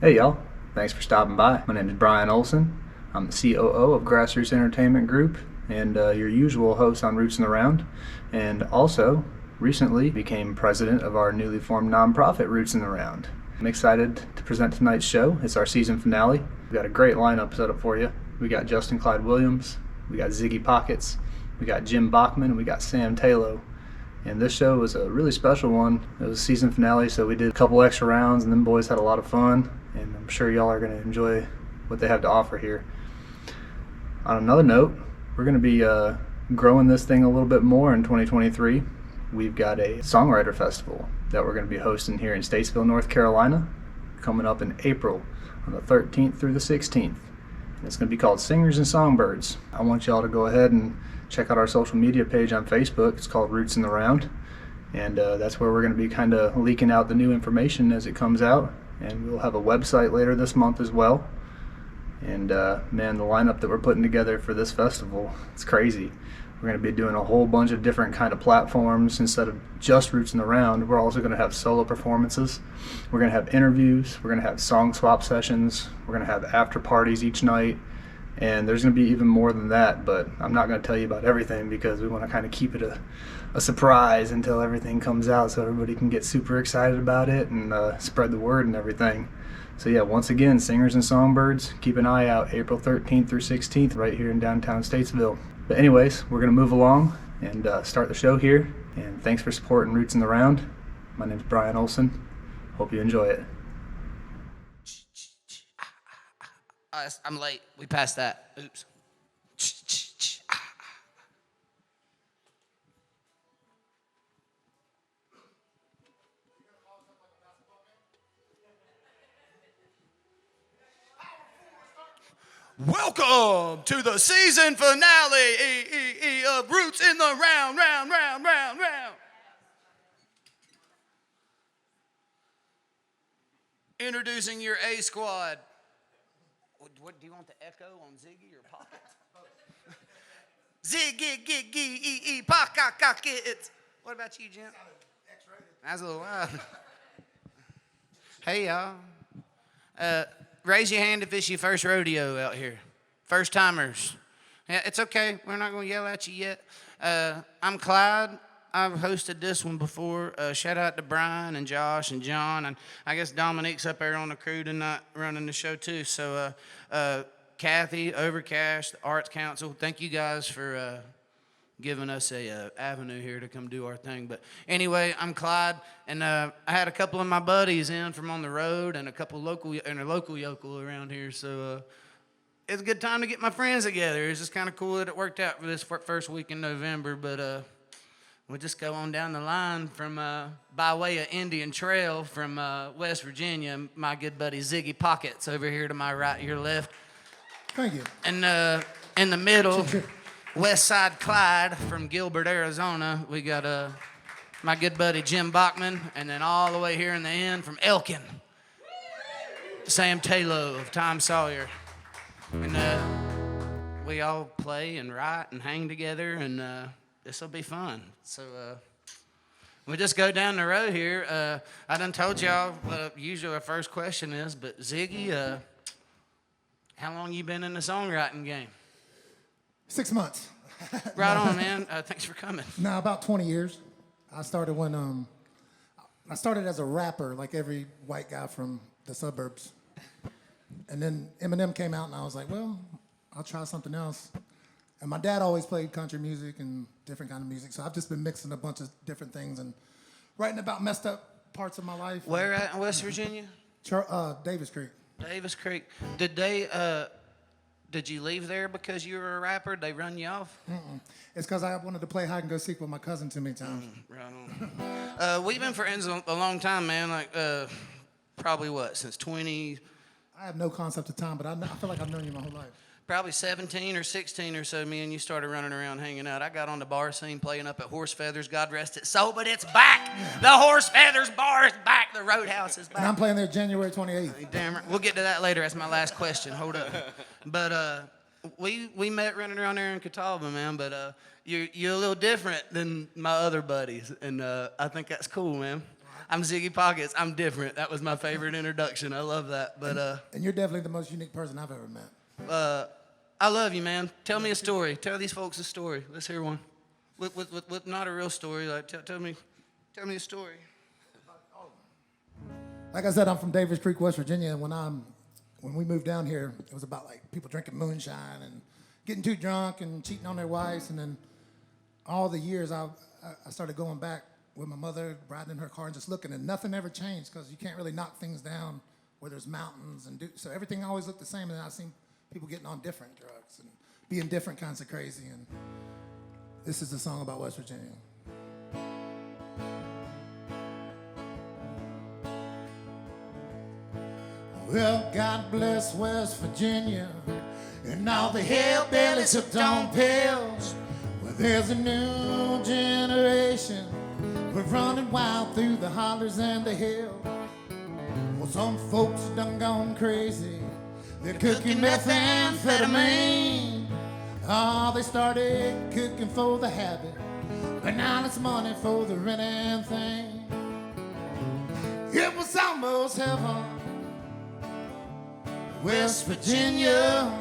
Hey y'all, thanks for stopping by. My name is Brian Olson. I'm the COO of Grassroots Entertainment Group and your usual host on Roots in the Round, and also recently became president of our newly formed nonprofit Roots in the Round. I'm excited to present tonight's show. It's our season finale. We've got a great lineup set up for you. We got Justin Clyde Williams, we got Ziggy Pockets, we got Jim Bachmann, and we got Sam Tayloe. And this show was a really special one. It was a season finale, so we did a couple extra rounds, and them boys had a lot of fun. And I'm sure y'all are going to enjoy what they have to offer here. On another note, we're going to be growing this thing a little bit more in 2023. We've got a songwriter festival that we're going to be hosting here in Statesville, North Carolina, coming up in April on the 13th through the 16th. And it's going to be called Singers and Songbirds. I want y'all to go ahead and check out our social media page on Facebook. It's called Roots in the Round, and that's where we're going to be kind of leaking out the new information as it comes out. And we'll have a website later this month as well. And man, the lineup that we're putting together for this festival, it's crazy. We're going to be doing a whole bunch of different kind of platforms. Instead of just Roots in the Round, we're also going to have solo performances. We're going to have interviews. We're going to have song swap sessions. We're going to have after parties each night. And there's going to be even more than that, but I'm not going to tell you about everything because we want to kind of keep it a surprise until everything comes out so everybody can get super excited about it and spread the word and everything. So yeah, once again, Singers and Songbirds, keep an eye out April 13th through 16th right here in downtown Statesville. But anyways, we're going to move along and start the show here. And thanks for supporting Roots in the Round. My name's Brian Olson. Hope you enjoy it. I'm late. We passed that. Oops. Welcome to the season finale of Roots in the Round. Introducing your A squad. What do you want the echo on Ziggy or Pockets? Ziggy Pockets. What about you, Jim? That's a little wild. Hey, y'all. Raise your hand if it's your first rodeo out here. First timers. Yeah, it's okay. We're not going to yell at you yet. I'm Clyde. I've hosted this one before. Shout out to Brian and Josh and John. And I guess Dominique's up there on the crew tonight running the show too. So Kathy, Overcash, the Arts Council, thank you guys for giving us a avenue here to come do our thing. But anyway, I'm Clyde, and I had a couple of my buddies in from on the road and a couple local yokel around here. So it's a good time to get my friends together. It's just kind of cool that it worked out for this first week in November. But we'll just go on down the line from by way of Indian Trail from West Virginia. My good buddy Ziggy Pockets over here to my right, your left. Thank you. And in the middle, West Side Clyde from Gilbert, Arizona. We got my good buddy Jim Bachmann, and then all the way here in the end from Elkin, Sam Tayloe of Tom Sawyer. And we all play and write and hang together, and this will be fun. So we just go down the road here. I done told y'all usually our first question is, but Ziggy, how long you been in the songwriting game? 6 months. Right on, man. Thanks for coming. Now, about 20 years. I started when I started as a rapper, like every white guy from the suburbs. And then Eminem came out, and I was like, well, I'll try something else. And my dad always played country music and different kind of music, so I've just been mixing a bunch of different things and writing about messed up parts of my life. Where at in West Virginia? Davis Creek. Davis Creek. Did you leave there because you were a rapper? They run you off? Mm-mm. It's because I wanted to play hide and go seek with my cousin too many times. Right on. We've been friends a long time, man. Like probably since 20? I have no concept of time, but I feel like I've known you my whole life. Probably 17 or 16 or so, me and you started running around hanging out. I got on the bar scene playing up at Horse Feathers, God rest its soul, but it's back. The Horse Feathers bar is back. The Roadhouse is back. And I'm playing there January 28th. Damn right. We'll get to that later. That's my last question. Hold up. But we met running around there in Catawba, man, but you're a little different than my other buddies, and I think that's cool, man. I'm Ziggy Pockets. I'm different. That was my favorite introduction. I love that. But And you're definitely the most unique person I've ever met. I love you, man. Tell me a story. Tell these folks a story. Let's hear one. With not a real story. Like tell me a story. Like I said, I'm from Davis Creek, West Virginia, and when we moved down here, it was about like people drinking moonshine and getting too drunk and cheating on their wives, and then all the years I started going back with my mother, riding in her car and just looking, and nothing ever changed because you can't really knock things down where there's mountains so everything always looked the same. And then I seen people getting on different drugs and being different kinds of crazy. And this is a song about West Virginia. Well, God bless West Virginia and all the hillbillies hooked on pills. Well, there's a new generation. We're running wild through the hollers and the hills. Well, some folks done gone crazy. They're cooking methamphetamine. Oh, they started cooking for the habit, but now it's money for the rent and thing. It was almost heaven, West Virginia.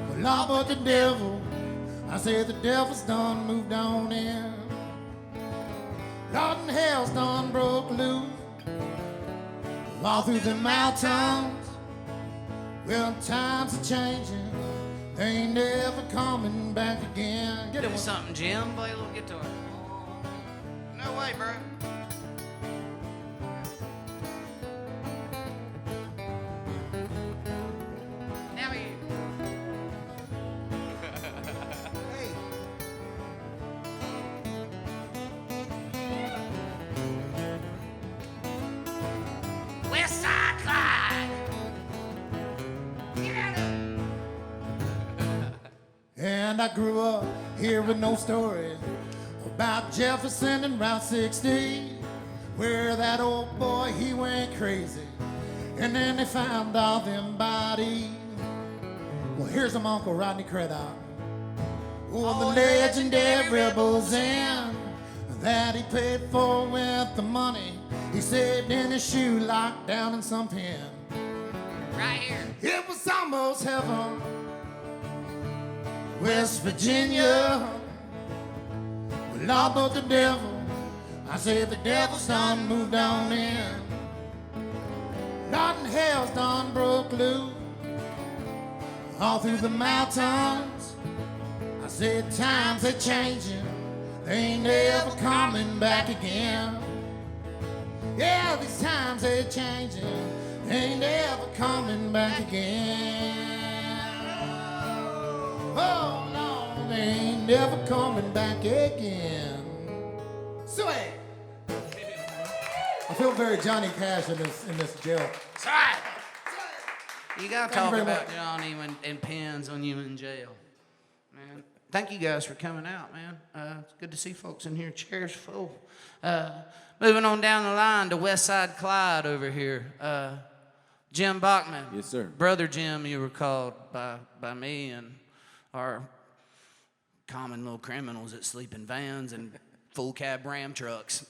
Well, Lord, but the devil, I say the devil's done moved on in. Lord, and hell's done broke loose all through the mountains. Well, times are changing, they ain't never coming back again. Get Do it. something, Jim. Play a little guitar. No way, bro. Now you. Hey. West Side Clyde. And I grew up hearing no stories about Jefferson and Route 60, where that old boy, he went crazy, and then they found all them bodies. Well, here's my Uncle Rodney Creddock, the legendary rebels in that he paid for with the money he saved in his shoe locked down in some pen. Right here. It was almost heaven, West Virginia. Well, Lord, but the devil, I say the devil's done moved on in. Lord, and hell's done broke loose all through the mountains. I said times are changing, they ain't never coming back again. Yeah, these times are changing, they ain't never coming back again. Oh no, they ain't never coming back again. Sweet. I feel very Johnny Cash in this jail. That's right. You gotta talk very about much. Johnny and pins on you in jail, man. Thank you guys for coming out, man. It's good to see folks in here. Chairs full. Moving on down the line to West Side Clyde over here. Jim Bachmann. Yes, sir. Brother Jim, you were called by me and our common little criminals that sleep in vans and full cab Ram trucks.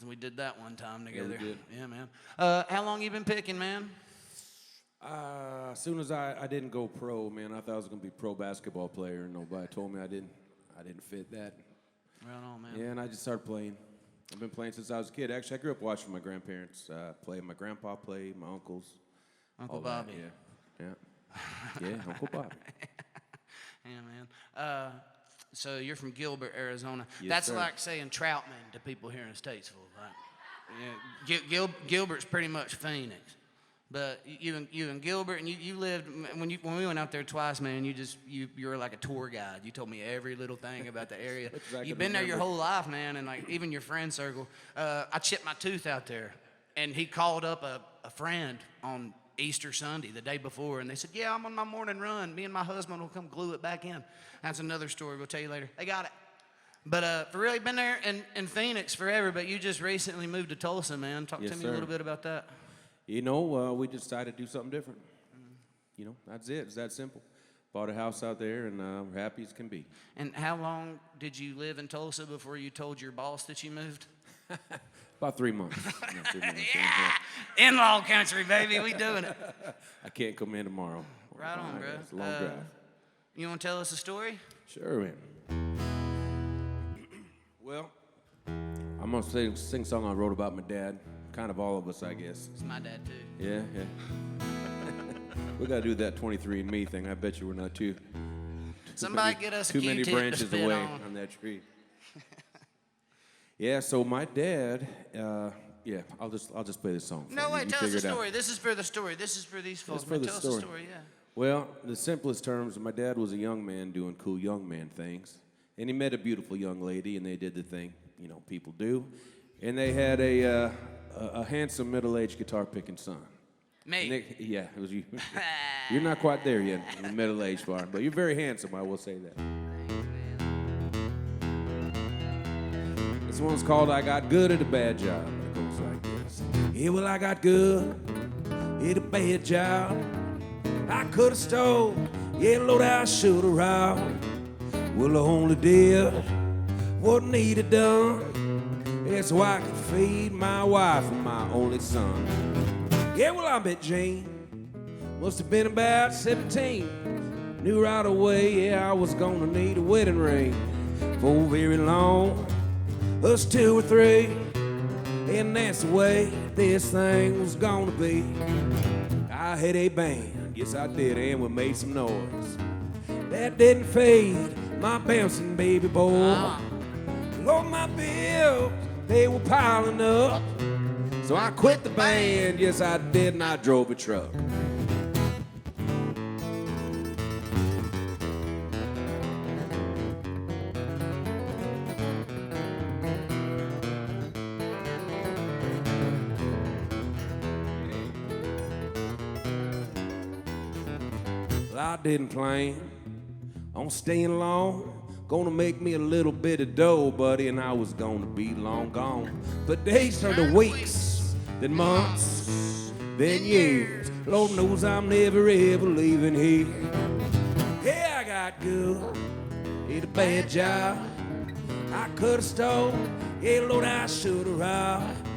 We did that one time together. we did. Yeah, man. How long you been picking, man? As soon as I didn't go pro, man, I thought I was gonna be pro basketball player, and nobody told me I didn't fit that. Right on, man. Yeah, and I just started playing. I've been playing since I was a kid. Actually, I grew up watching my grandparents play. My grandpa played, my uncles. Uncle all that, Bobby. Yeah, Uncle Bobby. Yeah, man. So you're from Gilbert, Arizona. Yes, That's sir. like saying Troutman to people here in Statesville, right? Yeah, Gilbert's pretty much Phoenix. But you and Gilbert, and you lived when we went out there twice, man. You were like a tour guide. You told me every little thing about the area. I You've can been there your remember. whole life, man, and like even your friend circle. I chipped my tooth out there, and he called up a friend on Easter Sunday, the day before, and they said, "Yeah, I'm on my morning run. Me and my husband will come glue it back in." That's another story we'll tell you later. They got it. But for really, been there in Phoenix forever. But you just recently moved to Tulsa, man. Talk Yes, to me sir. a little bit about that. You know, we decided to do something different. You know, that's it. It's that simple. Bought a house out there, and we're happy as can be. And how long did you live in Tulsa before you told your boss that you moved? About 3 months. No, 3 months. Yeah! In-law country, baby. We doing it. I can't come in tomorrow. Right on, bro. It's a long drive. You want to tell us a story? Sure, man. Well, I'm going to sing a song I wrote about my dad. Kind of all of us, I guess. It's my dad, too. Yeah. We got to do that 23andMe thing. I bet you we're not too Somebody get us a too many Q-tip to branches spit away on. that tree. Yeah, so my dad, I'll just play this song. For No, you. wait, You tell us figure the it out. story. This is for the story. This is for these folks. It's for the Tell us story. the story, yeah. Well, the simplest terms, my dad was a young man doing cool young man things. And he met a beautiful young lady, and they did the thing, people do. And they had a handsome middle-aged guitar-picking son. Me. Yeah, it was you. You're not quite there yet in the middle-aged part, but you're very handsome, I will say that. This one's called I Got Good at a Bad Job. It goes like this. Yeah, well, I got good at a bad job. I could have stole, yeah, Lord, I should have robbed. Well, I only did what needed done. Yeah, so I could feed my wife and my only son. Yeah, well, I met Jane. Must have been about 17. Knew right away, yeah, I was gonna need a wedding ring. For very long, us 2 or 3. And that's the way this thing was gonna be. I had a band, yes I did, and we made some noise. That didn't fade my bouncing baby boy. Lord, my bills, they were piling up. So I quit the band, yes I did, and I drove a truck. Well, I didn't plan on staying long. Gonna make me a little bit of dough, buddy, and I was gonna be long gone. But days turned to weeks, then months, then years. Lord knows I'm never ever leaving here. Yeah, I got good at a bad job. I could have stole, yeah, Lord, I should have robbed.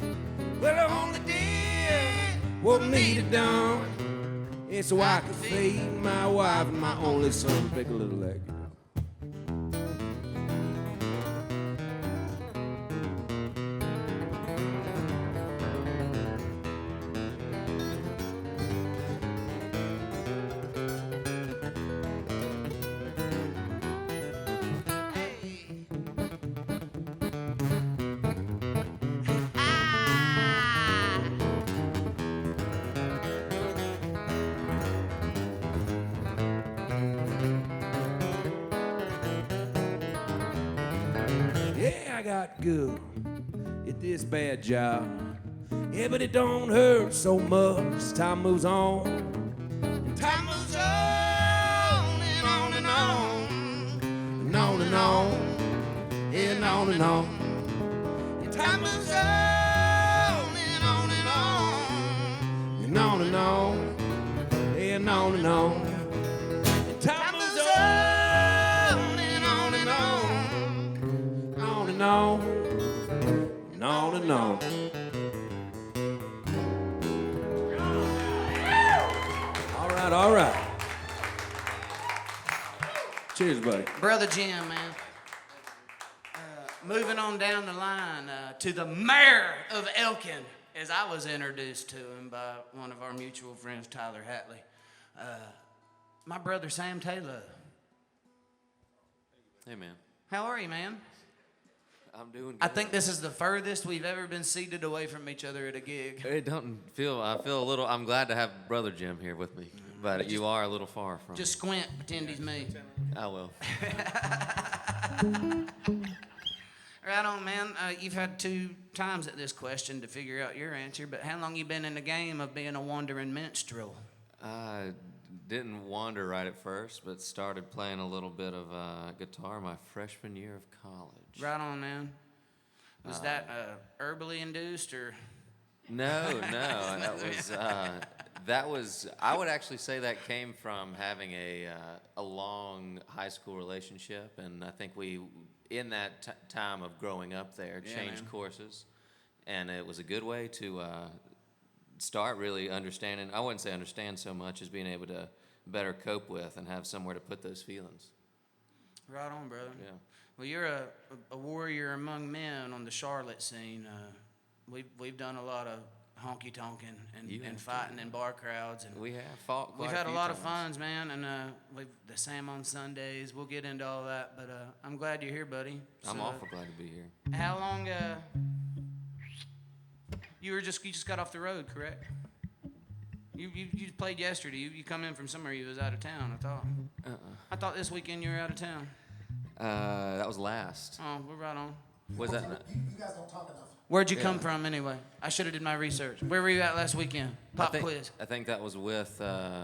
Well, I only did what needed done. Yeah, so I could feed my wife and my only son. Pick a little leg. Yeah, I got good at this bad job. Yeah, but it don't hurt so much as time moves on. And time moves on and on and on. And on and on. And on and on. And time moves on and on and on. And on and on. And on and on. And time moves on and on and on. On and on. And on and on. All right. Cheers, buddy. Brother Jim, man. Moving on down the line to the mayor of Elkin, as I was introduced to him by one of our mutual friends, Tyler Hatley. My brother, Sam Tayloe. Hey, man. How are you, man? I'm doing good. I think this is the furthest we've ever been seated away from each other at a gig. I feel a little, I'm glad to have Brother Jim here with me, but you are a little far from Just squint, pretend he's me. I will. Right on, man. You've had 2 times at this question to figure out your answer, but how long you been in the game of being a wandering minstrel? I didn't wander right at first, but started playing a little bit of guitar my freshman year of college. Right on, man. Was that herbally induced or? No, that was I would actually say that came from having a long high school relationship, and I think we, in that time of growing up there, changed courses, and it was a good way to start really understanding. I wouldn't say understand so much as being able to better cope with and have somewhere to put those feelings. Right on, brother. Yeah. Well, you're a warrior among men on the Charlotte scene. We've done a lot of honky tonking and fighting in bar crowds, and We have fought quite we've had a few lot of times. fun, man. And we've the Sam on Sundays. We'll get into all that, but I'm glad you're here, buddy. I'm So, awful glad to be here. How long? You just got off the road, correct? You played yesterday. You come in from somewhere. You was out of town. I thought. I thought this weekend you were out of town. That was last. Oh, we're right on. Was that? You guys don't talk enough. Where'd you come from anyway? I should have did my research. Where were you at last weekend? Pop quiz. I think that was with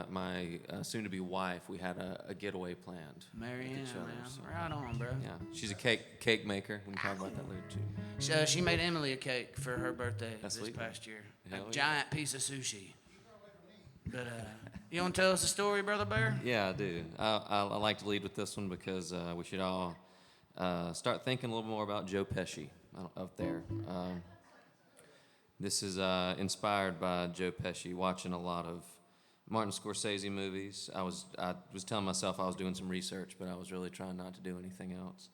my soon-to-be wife. We had a getaway planned. Marianne, with each other, man. so- Right on, bro. Yeah, she's a cake maker. We can talk about that later too. She made Emily a cake for her birthday That's this sweet. past year. Hell A yeah. giant piece of sushi. But you want to tell us the story, Brother Bear? Yeah, I do. I like to lead with this one because we should all start thinking a little more about Joe Pesci up there. This is inspired by Joe Pesci, watching a lot of Martin Scorsese movies. I was telling myself I was doing some research, but I was really trying not to do anything else.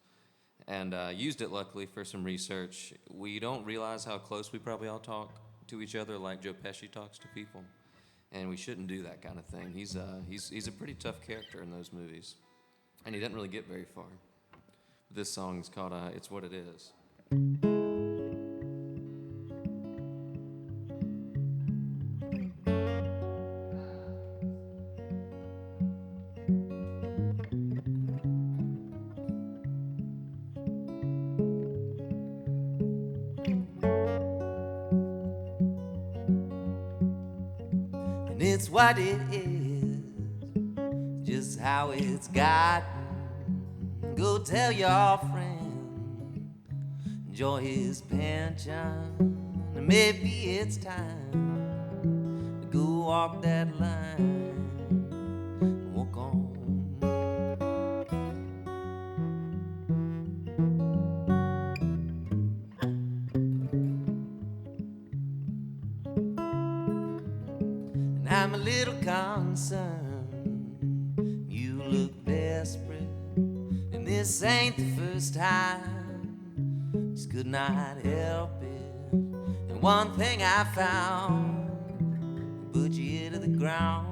And used it, luckily, for some research. We don't realize how close we probably all talk to each other like Joe Pesci talks to people. And we shouldn't do that kind of thing. He's a pretty tough character in those movies. And he doesn't really get very far. This song is called It's What It Is. And it's what it is, just how it's gotten. Go tell your friend, enjoy his pension. And maybe it's time to go walk that line and walk on. And I'm a little concerned, you look desperate. And this ain't the first time, just could not help it. And one thing I found, put you ear to the ground.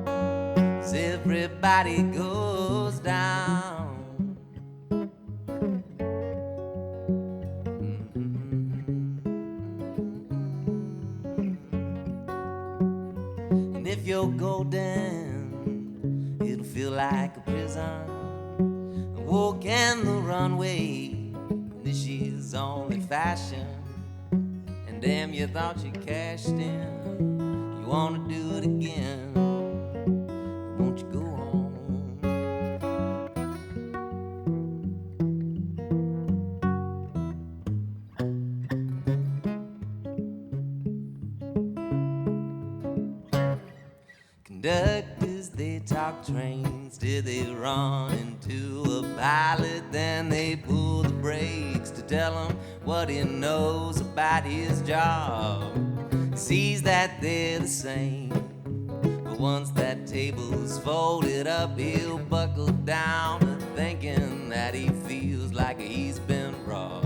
'Cause everybody goes down. And if you're golden, it'll feel like a prison. And walking the runway, this year's only fashion. And damn, you thought you cashed in. You wanna do it again? Won't you go on? Conductors, they talk trains till they run into a pilot. Then they pull the brakes to tell him what he knows about his job. Sees that they're the same, but once that table's folded up, he'll buckle down to thinking that he feels like he's been robbed.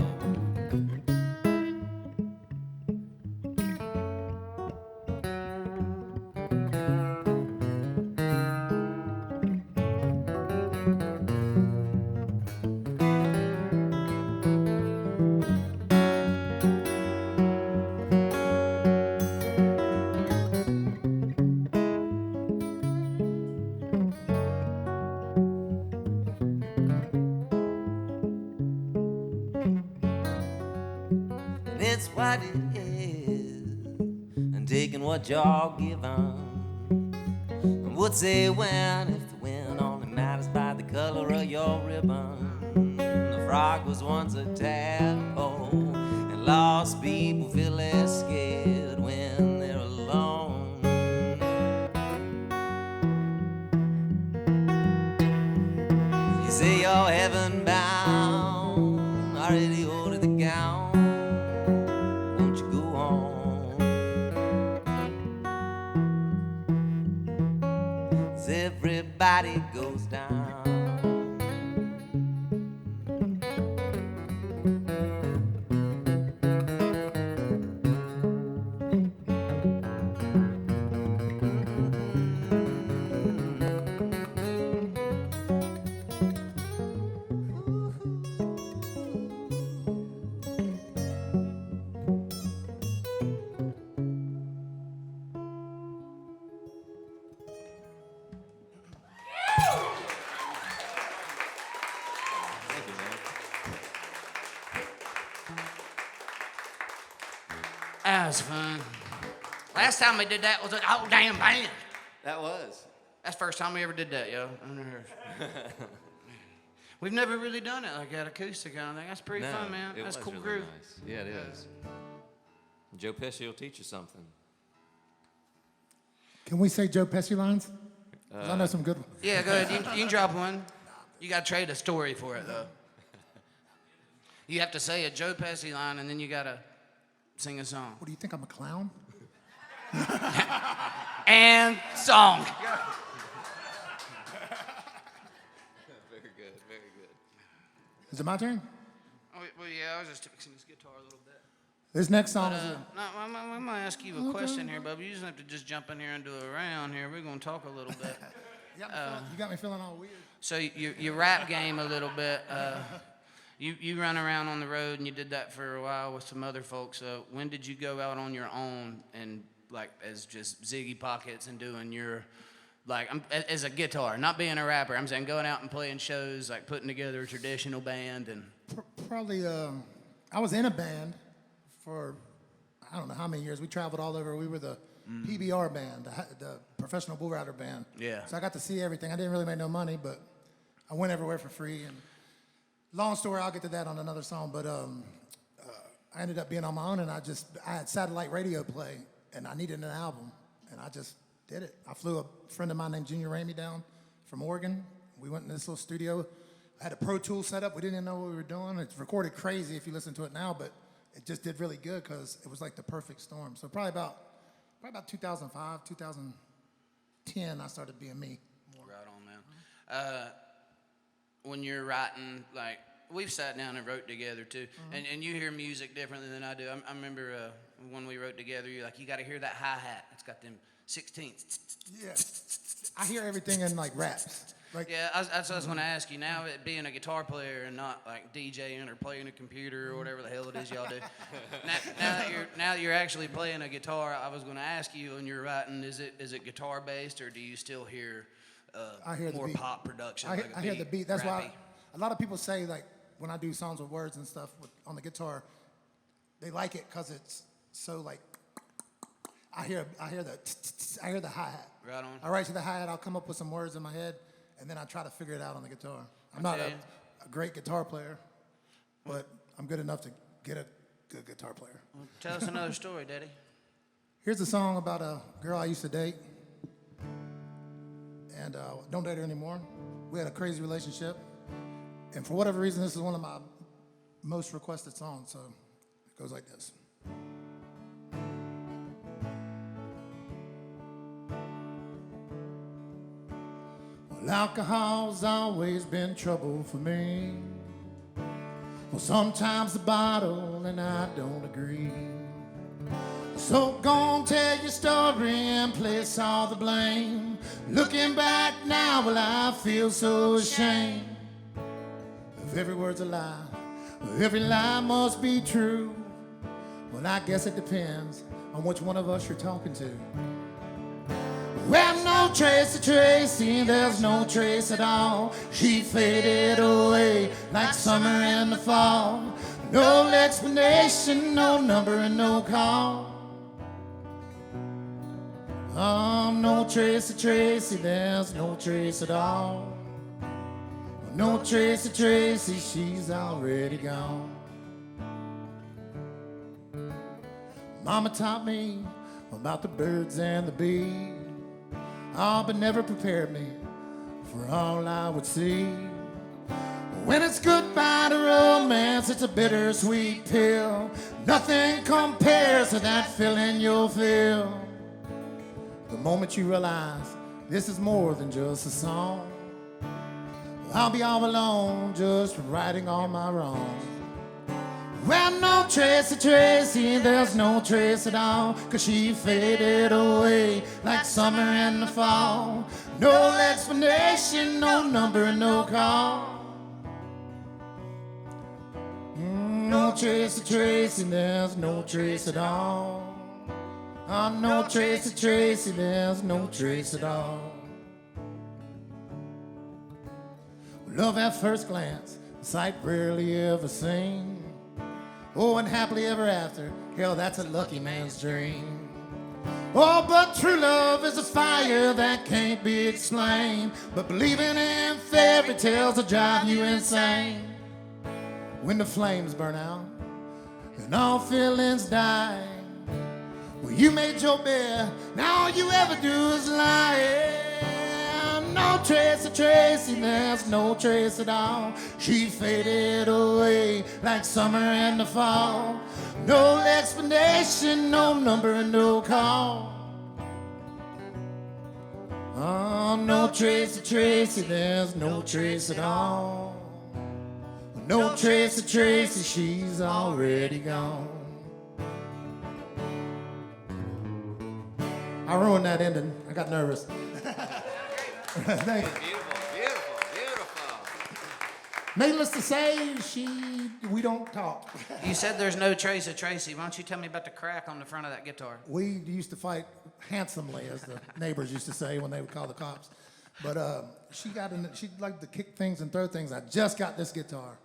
And it's what it is, and taking what you're given. And would say when, if the wind only matters by the color of your ribbon. The frog was once a tadpole, and Lost people feel less scared when they're alone. You say you're heaven bound, already ordered the gown. Won't you go on? 'Cause everybody goes down. That was fun. Last time we did that was a whole damn band. That was. That's the first time we ever did that, yo. We've never really done it like that acoustic kind of thing. That's pretty fun, man. That's a cool really group. Nice. Yeah, it is. Joe Pesci will teach you something. Can we say Joe Pesci lines? 'Cause I know some good ones. Yeah, go ahead. You can drop one. You got to trade a story for it, though. You have to say a Joe Pesci line, and then you got to sing a song. What do you think, I'm a clown? And song. Very good, very good. Is it my turn? Oh, well, yeah, I was just fixing this guitar a little bit. This next song is No, I'm going to ask you a question here, bub. You just have to just jump in here and do a round here. We're going to talk a little bit. you got me feeling all weird. So your rap game a little bit. You run around on the road and you did that for a while with some other folks. When did you go out on your own and like as just Ziggy Pockets and doing your as a guitar, not being a rapper? I'm saying going out and playing shows, like putting together a traditional band and. Probably, I was in a band for I don't know how many years. We traveled all over. We were the PBR band, the Professional Bull Rider band. Yeah. So I got to see everything. I didn't really make no money, but I went everywhere for free. And long story, I'll get to that on another song. But I ended up being on my own, and I had satellite radio play, and I needed an album, and I just did it. I flew a friend of mine named Junior Ramey down from Oregon. We went in this little studio. I had a Pro Tool set up. We didn't even know what we were doing. It's recorded crazy if you listen to it now, but it just did really good because it was like the perfect storm. So probably about 2005, 2010, I started being me. Right on, man. When you're writing, like, we've sat down and wrote together, too. And you hear music differently than I do. I remember when we wrote together, you're like, you got to hear that hi-hat. It's got them 16ths. Yeah. I hear everything in, like, raps. Like, Yeah, that's what I was going to ask you. Now, it being a guitar player and not, like, DJing or playing a computer or whatever the hell it is y'all do. now that you're actually playing a guitar, I was going to ask you when you're writing, is it guitar-based, or do you still hear I hear the more beat. pop production? I hear the beat. That's rappy? why a lot of people say, like, when I do songs with words and stuff on the guitar, they like it because it's so, like, I hear the hi-hat. Right on. I write to the hi-hat, I'll come up with some words in my head, and then I try to figure it out on the guitar. I'm not a great guitar player, but I'm good enough to get a good guitar player. Well, tell us another story, Daddy. Here's a song about a girl I used to date, and don't date her anymore. We had a crazy relationship, and for whatever reason, this is one of my most requested songs, so it goes like this. Well, alcohol's always been trouble for me. Well, sometimes the bottle and I don't agree. So go on, tell your story and place all the blame. Looking back now, well, I feel so ashamed. If every word's a lie, well, every lie must be true. Well, I guess it depends on which one of us you're talking to. Well, no trace of Tracy, there's no trace at all. She faded away like summer in the fall. No explanation, no number and no call. No trace of Tracy, there's no trace at all. No trace of Tracy, she's already gone. Mama taught me about the birds and the bees. Oh, but never prepared me for all I would see. When it's goodbye to romance, it's a bittersweet pill. Nothing compares to that feeling you'll feel the moment you realize this is more than just a song. I'll be all alone, just righting all my wrongs. Well, no trace of Tracy, there's no trace at all, 'cause she faded away like summer in the fall. No explanation, no number, and no call. No trace of Tracy, there's no trace at all. Oh, no trace of Tracy, there's no trace at all. Love at first glance, a sight rarely ever seen. Oh, and happily ever after, hell, that's a lucky man's dream. Oh, but true love is a fire that can't be explained. But believing in fairy tales will drive you insane. When the flames burn out and all feelings die, well, you made your bed, now all you ever do is lie. No trace of Tracy, there's no trace at all. She faded away like summer in the fall. No explanation, no number, and no call. Oh, no trace of Tracy, there's no trace at all. No trace of Tracy, she's already gone. I ruined that ending. I got nervous. Thank you. Beautiful. Needless to say, we don't talk. You said there's no trace of Tracy. Why don't you tell me about the crack on the front of that guitar? We used to fight handsomely, as the neighbors used to say when they would call the cops. But she liked to kick things and throw things. I just got this guitar.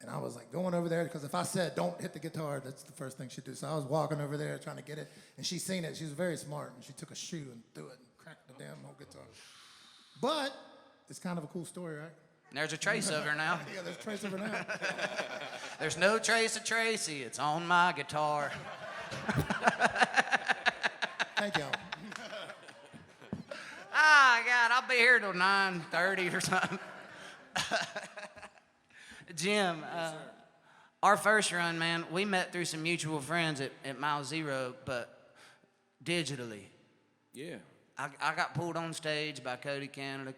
And I was like going over there, because if I said don't hit the guitar, that's the first thing she'd do. So I was walking over there trying to get it, and she seen it. She was very smart, and she took a shoe and threw it and cracked the damn whole guitar. But it's kind of a cool story, right? There's a trace of her now. Yeah, there's a trace of her now. There's no trace of Tracy. It's on my guitar. Thank y'all. God, I'll be here till 9:30 or something. Jim, our first run, man, we met through some mutual friends at Mile Zero, but digitally. Yeah. I got pulled on stage by Cody Canada,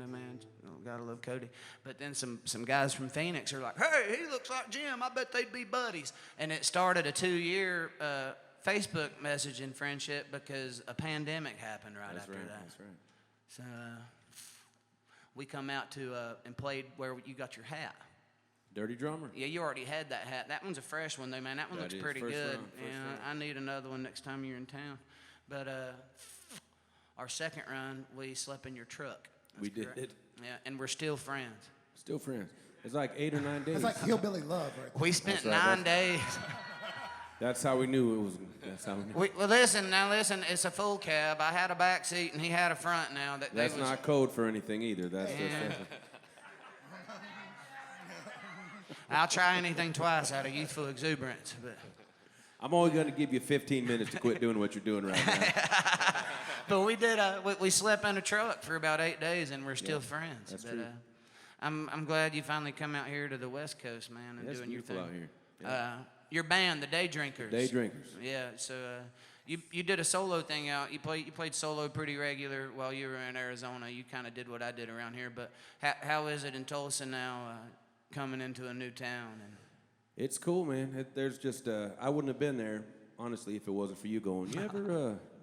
man. Gotta love Cody. But then some guys from Phoenix are like, hey, he looks like Jim. I bet they'd be buddies. And it started a 2-year Facebook messaging friendship because a pandemic happened right after that. That's right. So we come out to and played where you got your hat. Dirty Drummer. Yeah, you already had that hat. That one's a fresh one, though, man. That one looks pretty good. I need another one next time you're in town. But our second run, we slept in your truck. We did. Yeah, and we're still friends. Still friends. It's like 8 or 9 days. It's like hillbilly love, right? We spent That's right, 9 days. That's how we knew it was. That's how we knew. Well, listen. It's a full cab. I had a back seat, and he had a front. Now That's not code for anything either. That's Yeah. just. I'll try anything twice out of youthful exuberance, but. I'm only going to give you 15 minutes to quit doing what you're doing right now. But we did. We slept in a truck for about 8 days, and we're still friends. That's but, true. I'm glad you finally come out here to the West Coast, man, and It's doing your beautiful thing. out here. Yeah. Your band, the Day Drinkers. Day Drinkers. Yeah. So you did a solo thing out. You played solo pretty regular while you were in Arizona. You kind of did what I did around here. But how is it in Tulsa now, coming into a new town? And It's cool, man. There's just I wouldn't have been there honestly if it wasn't for you going.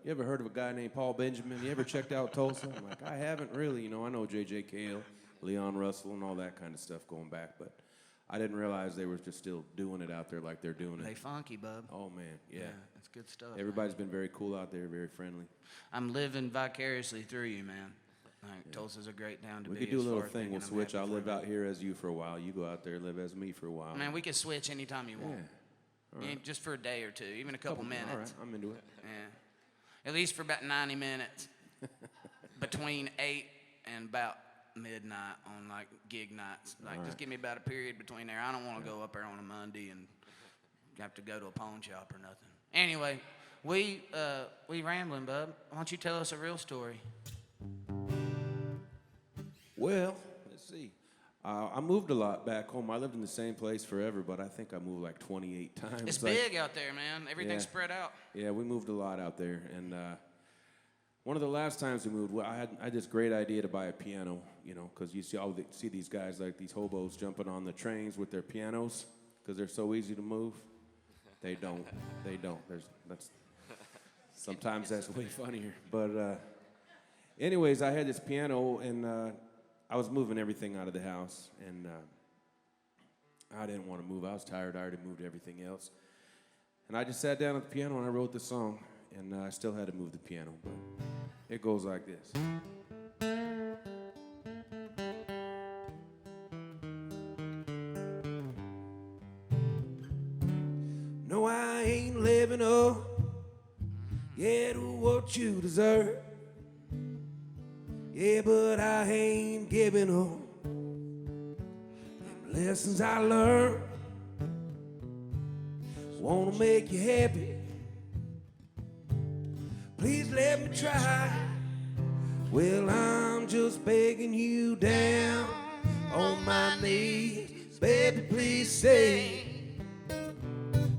You ever heard of a guy named Paul Benjamin? You ever checked out Tulsa? I'm like, I haven't really. You know, I know J.J. Cale, Leon Russell, and all that kind of stuff going back, but I didn't realize they were just still doing it out there like they're doing they it. funky, bub. Oh man, yeah. That's good stuff. Everybody's been very cool out there, very friendly. I'm living vicariously through you, man. Tulsa's a great town to We be. could do a as little far as thing. thinking We'll I'm switch. happy I'll for live you. out here as you for a while. You go out there, live as me for a while. Man, we can switch anytime you want. All right. Just for a day or two, even a couple minutes. All right, I'm into it. Yeah. At least for about 90 minutes. Between 8 and about midnight on like gig nights. Like just give me about a period between there. I don't want to go up there on a Monday and have to go to a pawn shop or nothing. Anyway, we rambling, bub. Why don't you tell us a real story? Well, let's see. I moved a lot back home. I lived in the same place forever, but I think I moved like 28 times. It's like, big out there, man. Everything's Yeah. spread out. Yeah, we moved a lot out there, and one of the last times we moved, well, I had this great idea to buy a piano, you know, because you see these guys like these hobos jumping on the trains with their pianos because they're so easy to move. They don't. Sometimes that's way funnier. But anyways, I had this piano, and I was moving everything out of the house, and I didn't want to move. I was tired. I already moved everything else. And I just sat down at the piano and I wrote the song, and I still had to move the piano, but it goes like this. No, I ain't living up, yeah, to what you deserve. Yeah, but I ain't giving up them lessons I learned. Wanna make you happy, please let me try. Well, I'm just begging you down on my knees, baby, please stay.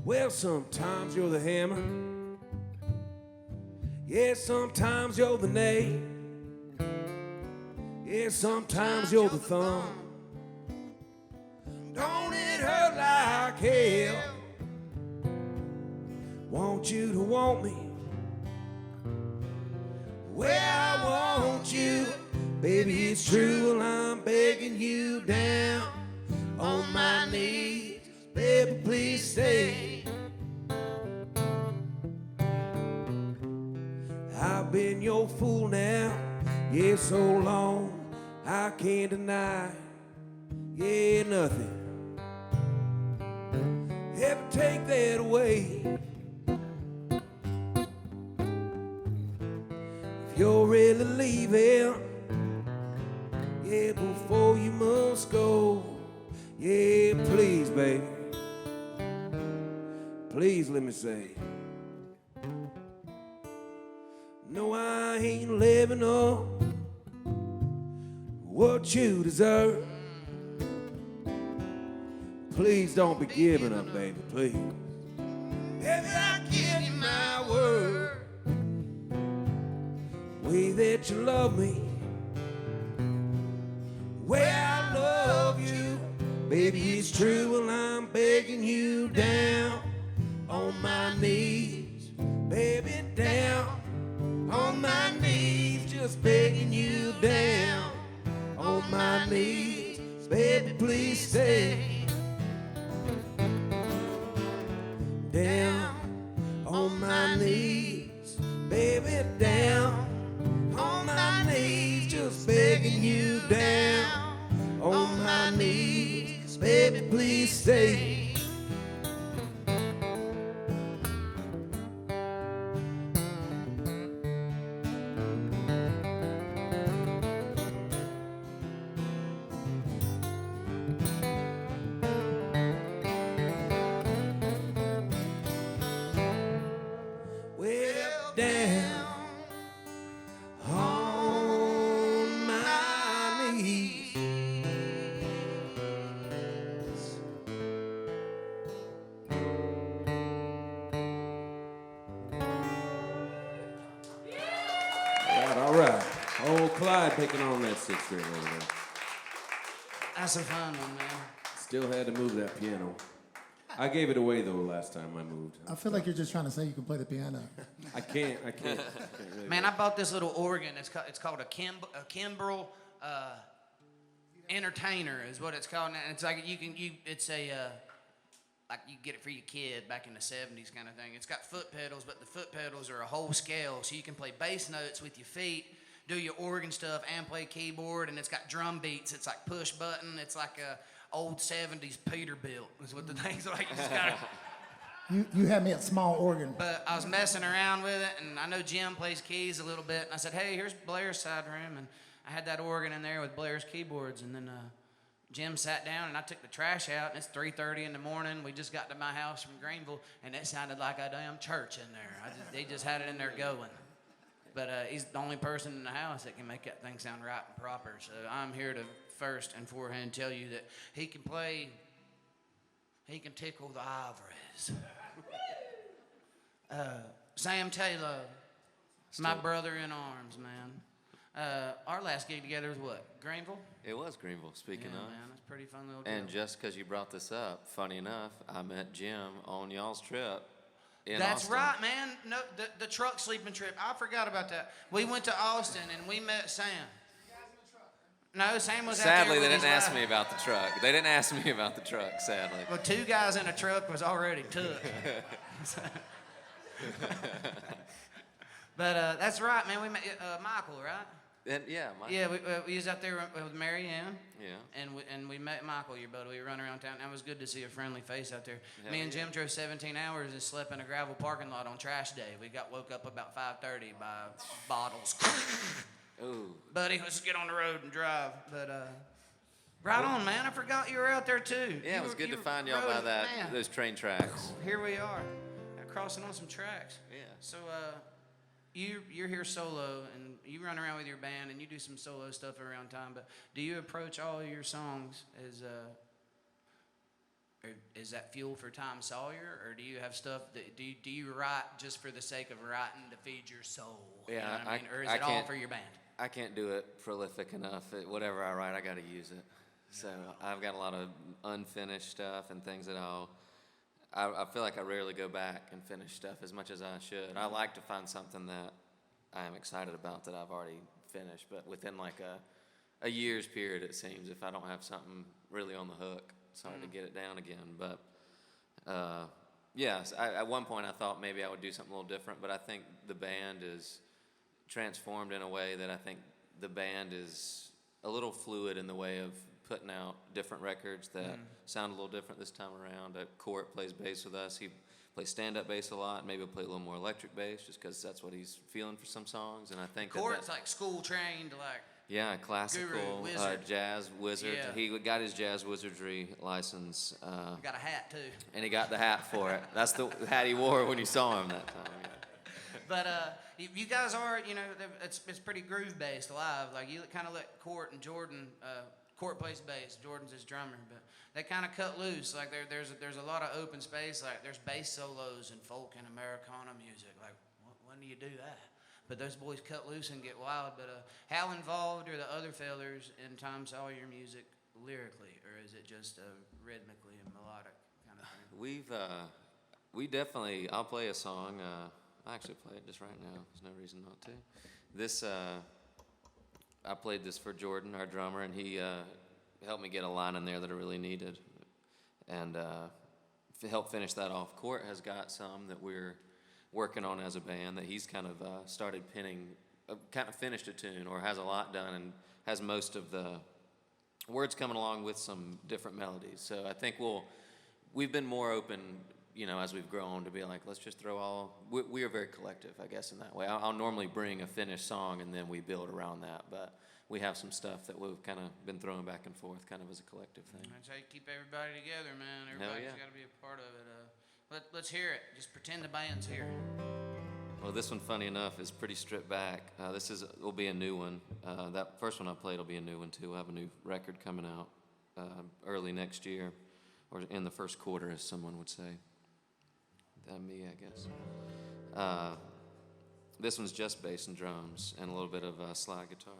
Well, sometimes you're the hammer, yeah, sometimes you're the nail, yeah, sometimes you're the thumb. Don't it hurt like hell? Want you to want me, well, I want you, baby, it's true. Well, I'm begging you down on my knees, baby, please stay. I've been your fool now, yeah, so long, I can't deny, yeah, nothing ever take that away. If you're really leaving, yeah, before you must go, yeah, please, baby, please let me say, no, I ain't living up what you deserve. Please don't be giving up, baby, please. Baby, I give you my word, way that you love me, way I love you, baby, it's true. Well, I'm begging you down on my knees, baby, down on my knees, just begging you down on my knees, baby, please stay. Down on my knees, baby, down on my knees, just begging you down on my knees, baby, please stay. Well, down on my knees. All right. Old Clyde taking on that sixth string over there. That's a fun one, man. Still had to move that piano. I gave it away though last time I moved. I feel like you're just trying to say you can play the piano. I can't really Man, I bought this little organ. It's called a Kimbrel Entertainer is what it's called. And it's like it's a like you get it for your kid back in the 70s kind of thing. It's got foot pedals, but the foot pedals are a whole scale, so you can play bass notes with your feet, do your organ stuff, and play keyboard. And it's got drum beats. It's like push button. It's like a old 70s Peterbilt is what the thing's like. You just gotta, You had me at small organ. but I was messing around with it, and I know Jim plays keys a little bit. And I said, hey, here's Blair's side room. And I had that organ in there with Blair's keyboards. And then Jim sat down and I took the trash out, and it's 3:30 in the morning. We just got to my house from Greenville, and it sounded like a damn church in there. They just had it in there going. But he's the only person in the house that can make that thing sound right and proper. So I'm here to first and forehand tell you that he can play, he can tickle the ivories. Sam Tayloe, my brother in arms, man. Our last gig together was what? Greenville? It was Greenville, speaking of. Man, that's a pretty fun little deal. And just because you brought this up, funny enough, I met Jim on y'all's trip in That's Austin. right, man. No, the truck sleeping trip. I forgot about that. We went to Austin and we met Sam. No, Sam was out there Sadly, with they his didn't ask wife. me about the truck. They didn't ask me about the truck, sadly. Well, 2 guys in a truck was already took. But that's right, man. We met Michael, right? And, yeah, Mike. Yeah, we was out there with Mary Ann. Yeah. And we met Michael, your buddy. We run around town. That was good to see a friendly face out there. Hell Me and yeah. Jim drove 17 hours and slept in a gravel parking lot on trash day. We got woke up about 5:30 by bottles. Ooh. Buddy, let's get on the road and drive. But right on, man. I forgot you were out there too. Yeah, it was good to find y'all by those train tracks. Here we are, crossing on some tracks. Yeah. So you're here solo, and you run around with your band, and you do some solo stuff around time. But do you approach all your songs as is that fuel for Tom Sawyer, or do you have stuff that do you write just for the sake of writing to feed your soul? Yeah, You know what I mean? Or is I it all can't- for your band? I can't do it prolific enough. Whatever I write, I got to use it. So I've got a lot of unfinished stuff and things that I feel like I rarely go back and finish stuff as much as I should. I like to find something that I am excited about that I've already finished, but within like a year's period, it seems, if I don't have something really on the hook, it's hard to get it down again. But yes, at one point I thought maybe I would do something a little different, but I think the band is transformed in a way that I think the band is a little fluid in the way of putting out different records that sound a little different this time around. Court plays bass with us. He plays stand-up bass a lot. Maybe he'll play a little more electric bass just because that's what he's feeling for some songs. And I think Court's like school trained, like yeah, classical Guru, wizard. jazz wizard. Yeah. He got his jazz wizardry license. got a hat too. And he got the hat for it. That's the hat he wore when you saw him that time. Yeah. But you guys are, it's pretty groove based live. Like you kind of let Court and Jordan. Court plays bass. Jordan's his drummer, but they kind of cut loose. Like there's a lot of open space. Like there's bass solos and folk and Americana music. Like when do you do that? But those boys cut loose and get wild. But how involved are the other fellers in Tom Sawyer music lyrically, or is it just rhythmically and melodic kind of thing? We definitely. I'll play a song. I actually play it just right now. There's no reason not to. This I played this for Jordan, our drummer, and he helped me get a line in there that I really needed, and helped finish that off. Court has got some that we're working on as a band that he's kind of started pinning, kind of finished a tune or has a lot done and has most of the words coming along with some different melodies. So I think we've been more open, as we've grown, to be like, let's just throw all. We are very collective, I guess, in that way. I'll normally bring a finished song and then we build around that, but we have some stuff that we've kind of been throwing back and forth, kind of as a collective thing. That's how you keep everybody together, man. Hell Everybody's yeah. got to be a part of it. Let's hear it. Just pretend the band's here. Well, this one, funny enough, is pretty stripped back. Will be a new one. That first one I played will be a new one too. We'll have a new record coming out early next year, or in the first quarter, as someone would say. Me, I guess. This one's just bass and drums and a little bit of slide guitar.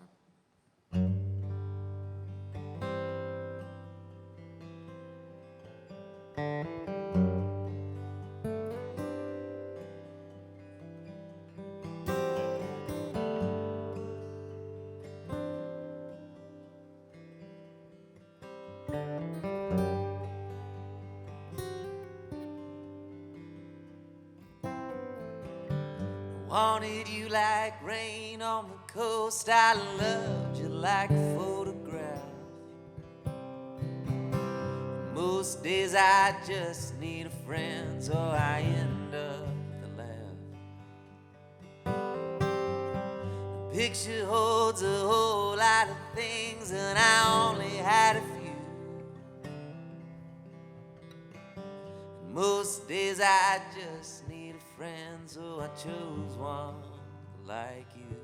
Wanted you like rain on the coast. I loved you like a photograph. Most days I just need a friend, so I end up the laugh. The picture holds a whole lot of things, and I only had a few. Most days I just need a friend, so I chose one like you.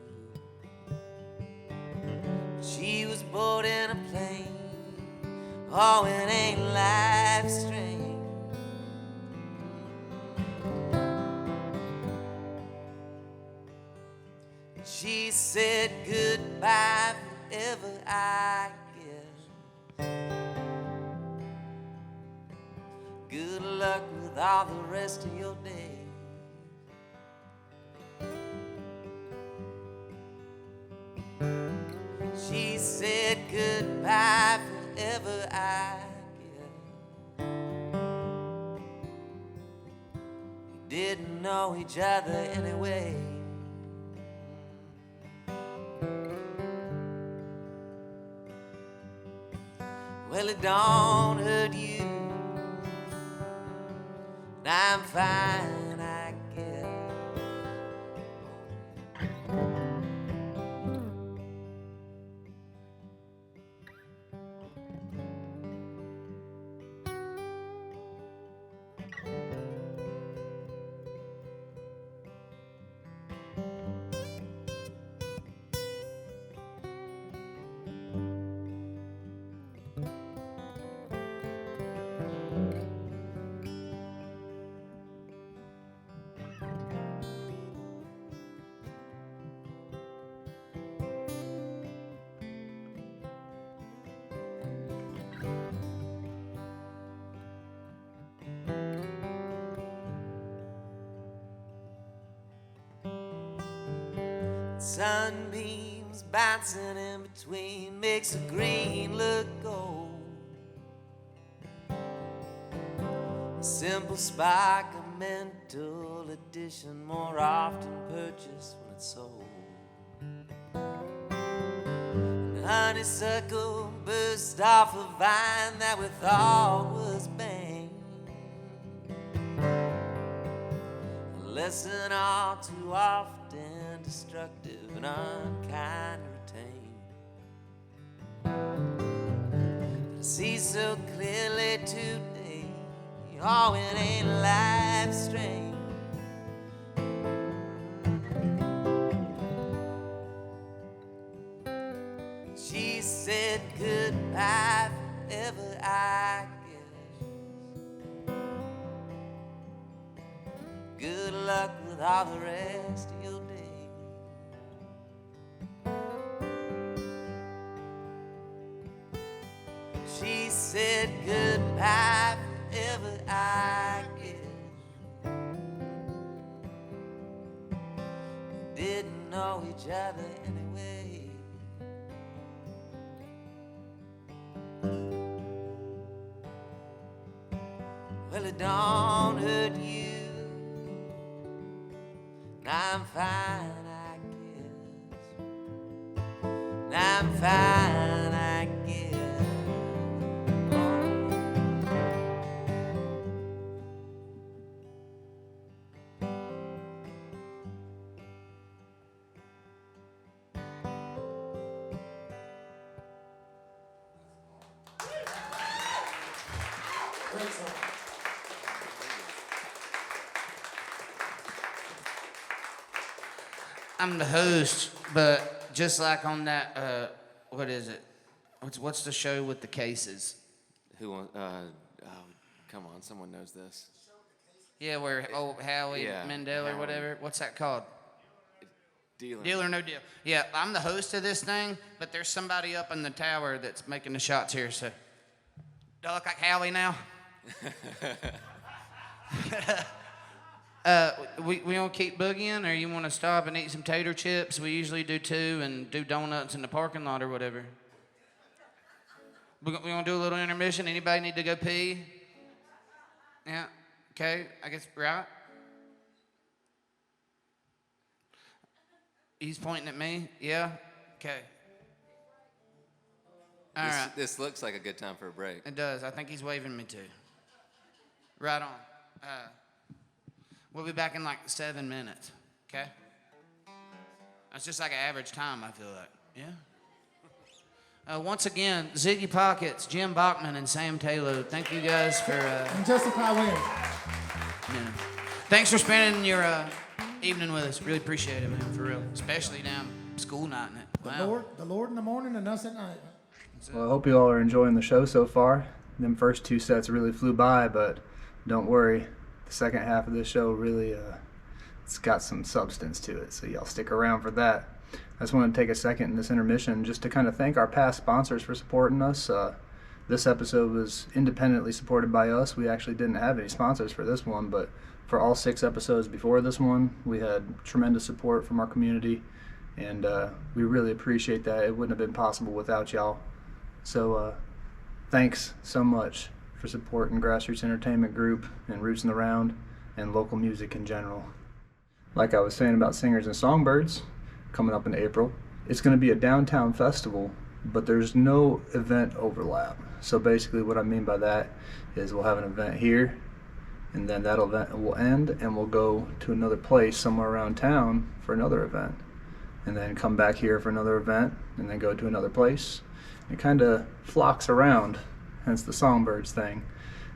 She was bored in a plane. Oh, it ain't life strange. She said goodbye forever, I guess. Good luck with all the rest of your day. She said goodbye forever, I guess. You didn't know each other anyway. Well, it don't hurt you, and I'm fine, I guess. Sunbeams bouncing in between makes the green look gold. A simple spark of mental addition, more often purchased when it's sold. And honeysuckle burst off a vine that we thought was bang. A lesson all too often destructive and unkind to retain. But I see so clearly today, oh, it ain't life strange. She said goodbye forever, I guess. Good luck with all the rest of your day. She said goodbye forever, I guess. We didn't know each other anyway. Well, it don't hurt you, and I'm fine, I guess. And I'm fine, I guess. I'm the host, but just like on that, what is it? What's the show with the cases? Who wants? Come on, someone knows this. Yeah, where old Howie Mandel or whatever. What's that called? Deal Deal or No Deal. Yeah, I'm the host of this thing, but there's somebody up in the tower that's making the shots here. So, do I look like Howie now? We want to keep boogieing, or you want to stop and eat some tater chips? We usually do two, and do donuts in the parking lot or whatever. We want to do a little intermission. Anybody need to go pee? Yeah. Okay. I guess right. He's pointing at me. Yeah. Okay. All right. This looks like a good time for a break. It does. I think he's waving me to. Right on. We'll be back in like 7 minutes, okay? That's just like an average time, I feel like, yeah? Once again, Ziggy Pockets, Jim Bachmann, and Sam Tayloe, thank you guys for... And Justin Clyde. Thanks for spending your evening with us. Really appreciate it, man, for real. Especially down school night. Wow. The Lord in the morning and us at night. Well, I hope you all are enjoying the show so far. Them first 2 sets really flew by, but don't worry. The second half of this show really, it's got some substance to it, so y'all stick around for that. I just want to take a second in this intermission just to kind of thank our past sponsors for supporting us. This episode was independently supported by us. We actually didn't have any sponsors for this one, but for all 6 episodes before this one, we had tremendous support from our community, and we really appreciate that. It wouldn't have been possible without y'all. So thanks so much for supporting Grassroots Entertainment Group and Roots in the Round and local music in general. Like I was saying about Singers and Songbirds, coming up in April, it's going to be a downtown festival, but there's no event overlap. So basically what I mean by that is we'll have an event here, and then that event will end, and we'll go to another place somewhere around town for another event, and then come back here for another event, and then go to another place. It kind of flocks around, hence the Songbirds thing.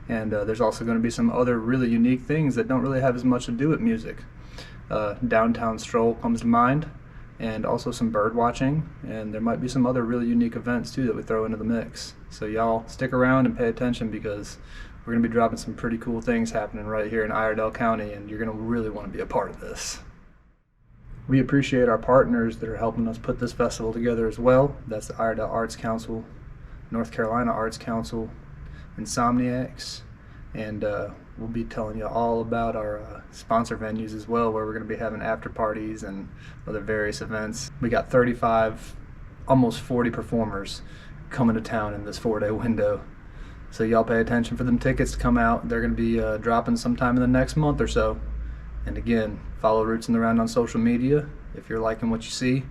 And there's also going to be some other really unique things that don't really have as much to do with music. Downtown Stroll comes to mind, and also some bird watching, and there might be some other really unique events too that we throw into the mix. So y'all stick around and pay attention, because we're going to be dropping some pretty cool things happening right here in Iredell County, and you're going to really want to be a part of this. We appreciate our partners that are helping us put this festival together as well. That's the Iredell Arts Council, North Carolina Arts Council, Insomniacs, and we'll be telling you all about our sponsor venues as well, where we're going to be having after parties and other various events. We got 35, almost 40 performers coming to town in this 4-day window. So y'all pay attention for them tickets to come out. They're going to be dropping sometime in the next month or so. And again, follow Roots in the Round on social media. If you're liking what you see,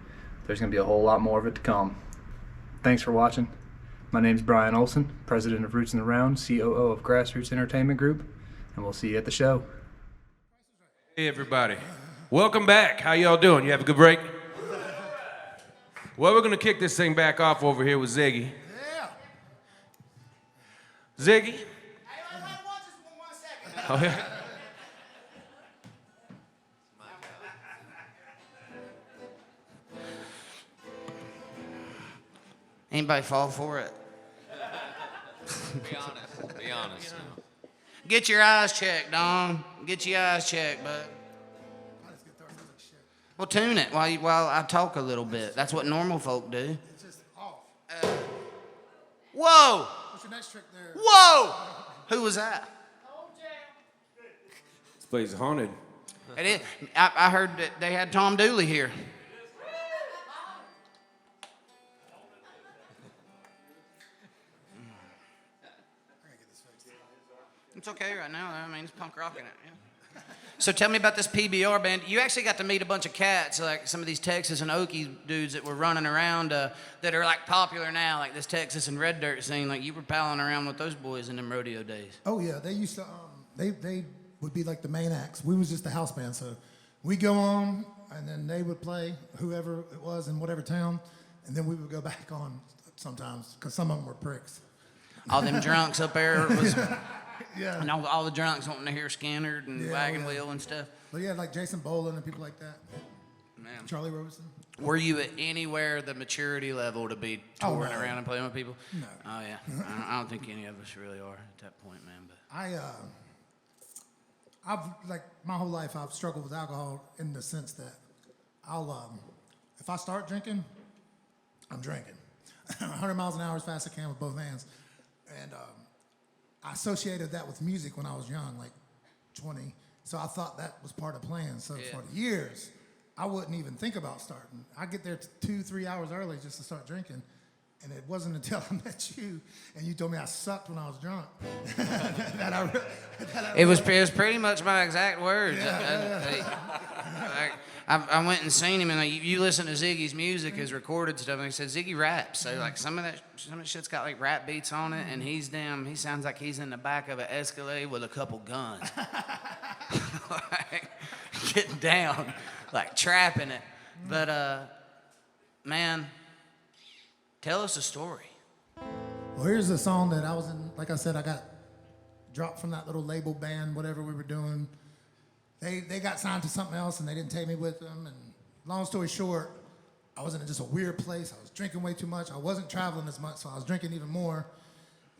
there's going to be a whole lot more of it to come. Thanks for watching. My name's Brian Olson, president of Roots in the Round, COO of Grassroots Entertainment Group, and we'll see you at the show. Hey everybody, welcome back. How y'all doing? You have a good break? Well, we're gonna kick this thing back off over here with Ziggy. Yeah. Ziggy? Hey, I might watch this for 1 second. Oh yeah? Anybody fall for it? Be honest. Be honest. Get your eyes checked, Don. Get your eyes checked, bud. Well, tune it while I talk a little bit. That's what normal folk do. It's just off. Whoa! What's your next trick there? Whoa! Who was that? This place is haunted. It is. I heard that they had Tom Dooley here. It's okay right now. I mean, it's punk rocking it. Yeah. So tell me about this PBR band. You actually got to meet a bunch of cats, like some of these Texas and Okie dudes that were running around that are like popular now, like this Texas and Red Dirt scene. Like you were palling around with those boys in them rodeo days. Oh yeah, they used to. They would be like the main acts. We was just the house band, so we go on, and then they would play whoever it was in whatever town, and then we would go back on sometimes because some of them were pricks. All them drunks up there was. Yeah. And all the drunks wanting to hear Skinner and Yeah, Wagon yeah. Wheel and stuff. But yeah, like Jason Boland and people like that. Man. Charlie Robeson. Were you at anywhere the maturity level to be touring no. around and playing with people? No. Oh, yeah. I don't think any of us really are at that point, man. But I've like my whole life I've struggled with alcohol in the sense that I'll if I start drinking, I'm drinking 100 miles an hour as fast as I can with both hands, and I associated that with music when I was young, like 20. So I thought that was part of playing. So for years, I wouldn't even think about starting. I get there 2-3 hours early just to start drinking. And it wasn't until I met you and you told me I sucked when I was drunk it was pretty much my exact words. Yeah. I went and seen him, and you listen to Ziggy's music, his recorded stuff, and he said Ziggy raps. So like some of that shit's got like rap beats on it, and he sounds like he's in the back of an Escalade with a couple guns, like getting down, like trapping it. But man, tell us a story. Well, here's a song that I was in. Like I said, I got dropped from that little label band, whatever we were doing. they got signed to something else and they didn't take me with them. And long story short, I was in just a weird place. I was drinking way too much. I wasn't traveling as much, so I was drinking even more.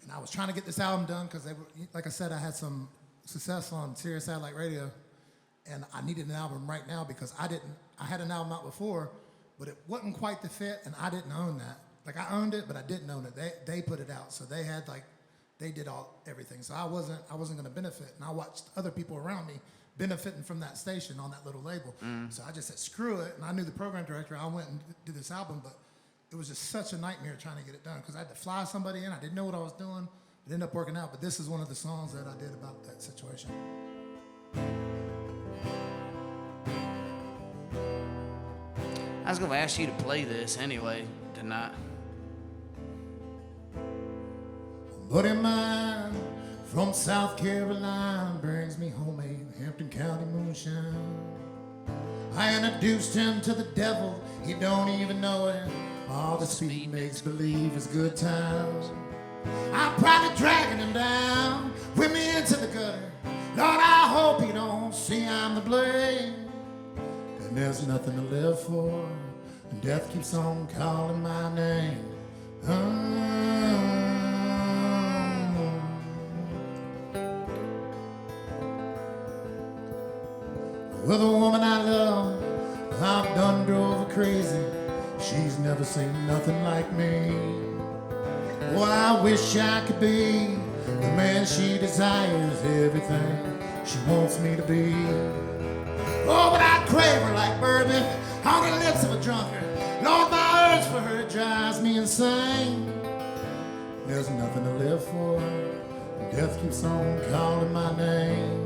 And I was trying to get this album done because, like I said, I had some success on Sirius Satellite Radio, and I needed an album right now because I had an album out before, but it wasn't quite the fit, and I didn't own that. Like, I owned it, but I didn't own it. They put it out, so they did everything. So I wasn't going to benefit, and I watched other people around me benefiting from that station on that little label. So I just said, screw it, and I knew the program director. I went and did this album, but it was just such a nightmare trying to get it done because I had to fly somebody in. I didn't know what I was doing. It ended up working out, but this is one of the songs that I did about that situation. I was going to ask you to play this anyway tonight. A buddy of mine from South Carolina brings me homemade Hampton County moonshine. I introduced him to the devil, he don't even know it. All the speed makes believe is good times. I'm probably dragging him down with me into the gutter. Lord, I hope he don't see I'm the blame. And there's nothing to live for, and death keeps on calling my name. Well, the woman I love, I've done drove her crazy. She's never seen nothing like me. Oh, I wish I could be the man she desires, everything she wants me to be. Oh, but I crave her like bourbon on the lips of a drunkard. Lord, my urge for her drives me insane. There's nothing to live for, death keeps on calling my name.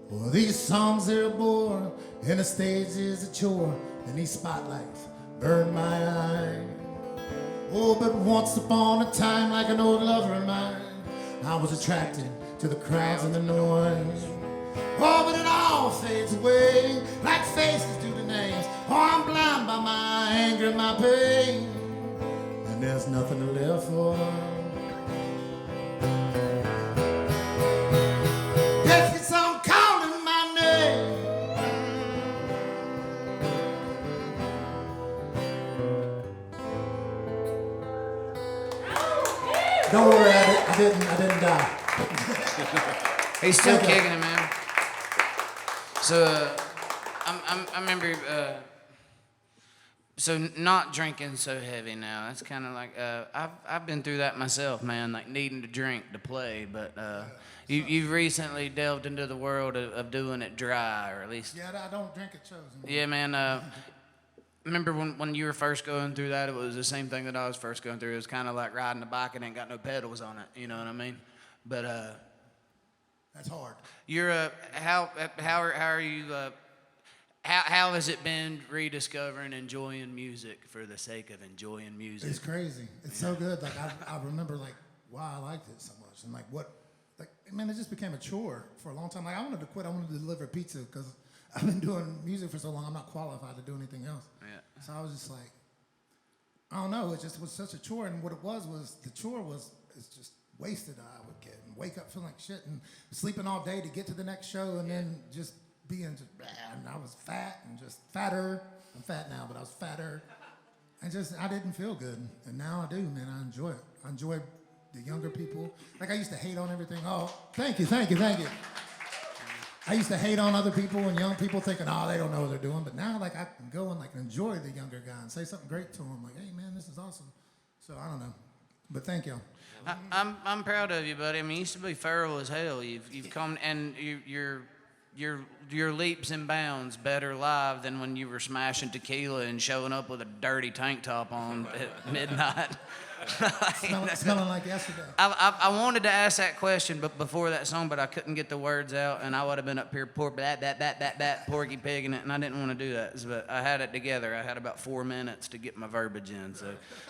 Well, these songs are a bore, and the stage is a chore, and these spotlights burn my eye. Oh, but once upon a time, like an old lover of mine, I was attracted to the crowds and the noise. Oh, but it all fades away, like faces do the names. Oh, I'm blind by my anger and my pain, and there's nothing to live for. Death gets on calling my name. Don't worry, I didn't die. He's still kicking it, man. So, I remember, so not drinking so heavy now. That's kind of like, I've been through that myself, man, like needing to drink to play, but you've recently delved into the world of doing it dry, or at least. Yeah, I don't drink at shows anymore. Yeah, man. Remember when you were first going through that, it was the same thing that I was first going through. It was kind of like riding a bike and ain't got no pedals on it, you know what I mean? But, That's hard. you're how are you how has it been rediscovering enjoying music for the sake of enjoying music? It's crazy. It's so good. Like I remember like why I liked it so much, and like man, it just became a chore for a long time. Like I wanted to quit. I wanted to deliver pizza because I've been doing music for so long. I'm not qualified to do anything else. Yeah. So I was just like, I don't know. It just was such a chore, and what it was the chore it's just wasted. I would get and wake up feeling like shit and sleeping all day to get to the next show, and then just being just bad. And I was fat and just fatter. I'm fat now, but I was fatter, and just I didn't feel good. And now I do, man. I enjoy it. I enjoy the younger people. Like I used to hate on everything. Oh, thank you. I used to hate on other people and young people thinking, oh, they don't know what they're doing. But now, like, I can go and like enjoy the younger guy and say something great to him. Like, hey, man, this is awesome. So I don't know, but thank you. I'm proud of you, buddy. I mean, you used to be feral as hell. You've come and you're your leaps and bounds better live than when you were smashing tequila and showing up with a dirty tank top on at midnight. Smelling like yesterday. I wanted to ask that question but before that song, but I couldn't get the words out, and I would have been up here porky pigging it, and I didn't want to do that. But I had it together. I had about 4 minutes to get my verbiage in, so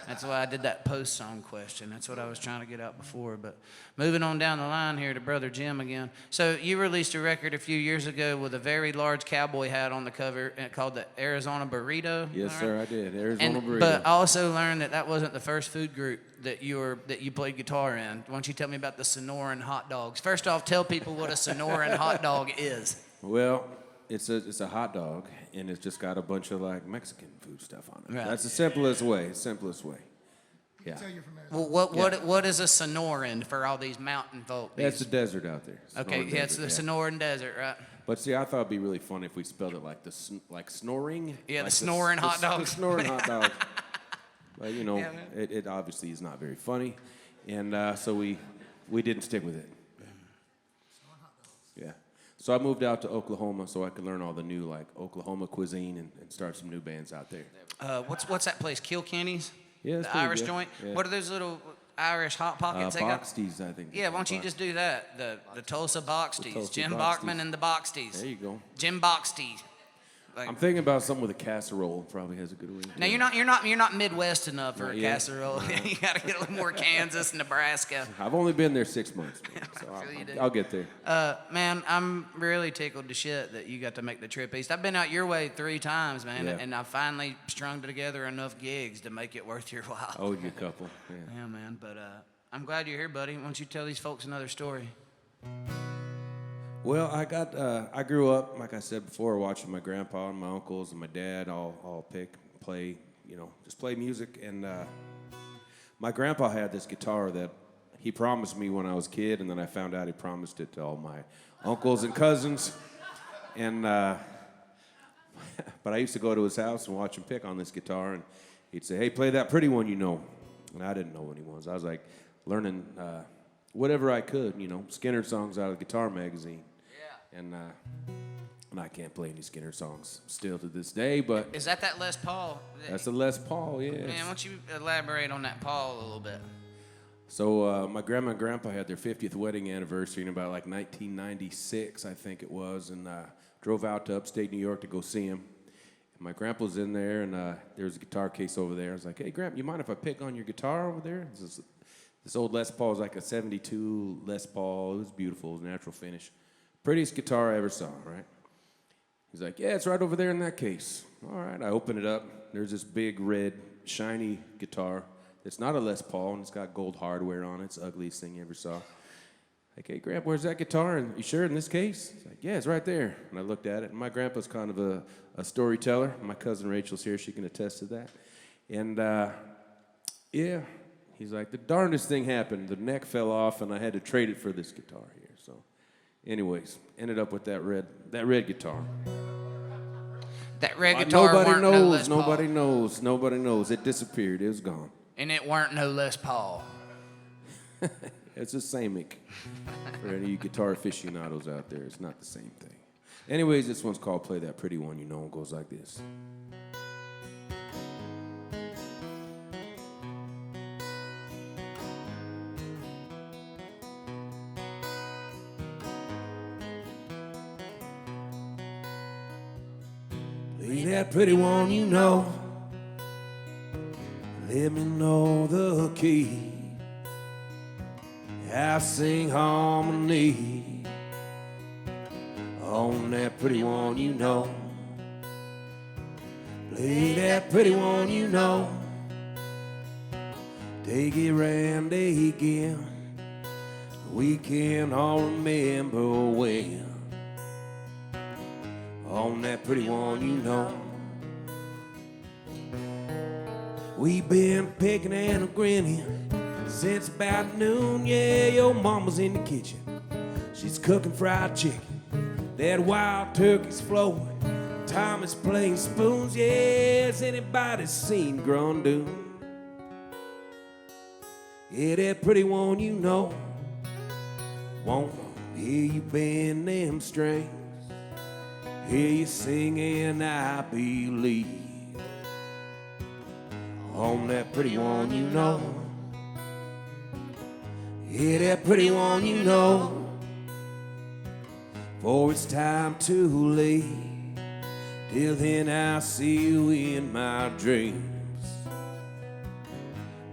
that's why I did that post-song question. That's what I was trying to get out before. But moving on down the line here to Brother Jim again. So you released a record a few years ago with a very large cowboy hat on the cover called the Arizona Burrito. Yes, right? sir, I did. Arizona Burrito. But I also learned that wasn't the first food group that you played guitar in. Why don't you tell me about the Sonoran hot dogs? First off, tell people what a Sonoran hot dog is. Well, it's a hot dog, and it's just got a bunch of like Mexican food stuff on it. Right. That's the simplest way. Yeah. Tell you're from Arizona. Well, what is a Sonoran for all these mountain folk? That's the desert out there. Okay, Sonoran yeah, it's Desert, the Sonoran Desert, right? But see, I thought it'd be really funny if we spelled it like like snoring. Yeah, like the snoring hot dog. The snoring hot dog. But you know, Yeah, man. it obviously is not very funny, and so we didn't stick with it. Yeah. So I moved out to Oklahoma so I could learn all the new like Oklahoma cuisine and start some new bands out there. What's that place? Kilkenny's? Yeah, it's The pretty Irish good. joint? Yeah. What are those little Irish hot pockets they got? Boxties, I think. Yeah, why don't you just do that? The Tulsa Boxties. Tulsa Jim Boxties. Bachmann and the Boxties. There you go. Jim Boxties. Like, I'm thinking about something with a casserole. Probably has a good ring. now you're not Midwest enough for Not a yet. casserole. You got to get a little more Kansas, Nebraska. I've only been there 6 months, man, so feel you, dude. I'll get there. Man, I'm really tickled to shit that you got to make the trip east. I've been out your way 3 times, man, Yeah. and I finally strung together enough gigs to make it worth your while. I owed you a couple. Yeah. Yeah, man. But I'm glad you're here, buddy. Why don't you tell these folks another story? Well, I grew up, like I said before, watching my grandpa and my uncles and my dad all play music. And my grandpa had this guitar that he promised me when I was a kid, and then I found out he promised it to all my uncles and cousins. And but I used to go to his house and watch him pick on this guitar, and he'd say, "Hey, play that pretty one, you know." And I didn't know what he was. I was like learning whatever I could, Skinner songs out of the Guitar magazine. And I can't play any Skinner songs still to this day, but Is that Les Paul? that's a Les Paul, yeah. Man, why don't you elaborate on that Paul a little bit? So my grandma and grandpa had their 50th wedding anniversary in about like 1996, I think it was, and drove out to upstate New York to go see him. And my grandpa was in there, and there was a guitar case over there. I was like, "Hey, Grandpa, you mind if I pick on your guitar over there?" This old Les Paul was like a 72 Les Paul. It was beautiful, it was natural finish. Prettiest guitar I ever saw, right? He's like, "Yeah, it's right over there in that case." All right, I open it up. There's this big, red, shiny guitar. It's not a Les Paul, and it's got gold hardware on it. It's the ugliest thing you ever saw. Like, "Hey, Grandpa, where's that guitar? And you sure in this case?" He's like, "Yeah, it's right there." And I looked at it, and my grandpa's kind of a storyteller. My cousin Rachel's here. She can attest to that. And, yeah, he's like, "The darndest thing happened. The neck fell off, and I had to trade it for this guitar here." So, anyways, ended up with that red guitar. That red guitar weren't no Les Paul. Nobody knows. It disappeared. It was gone. And it weren't no Les Paul. It's a Samick. For any of you guitar aficionados out there, it's not the same thing. Anyways, this one's called Play That Pretty One, It goes like this. Play that pretty one, Let me know the key. I sing harmony on that pretty one, Play that pretty one, Take it round again. We can all remember when. On that pretty one, We've been picking and grinning since about noon. Yeah, your mama's in the kitchen. She's cooking fried chicken. That wild turkey's flowing. Tommy's playing spoons. Yeah, has anybody seen Grundoon? Yeah, that pretty one, Won't hear you bend them strings. Hear you singing, I believe. On that pretty one you know. Hear that pretty one you know. For it's time to leave. Till then I'll see you in my dreams.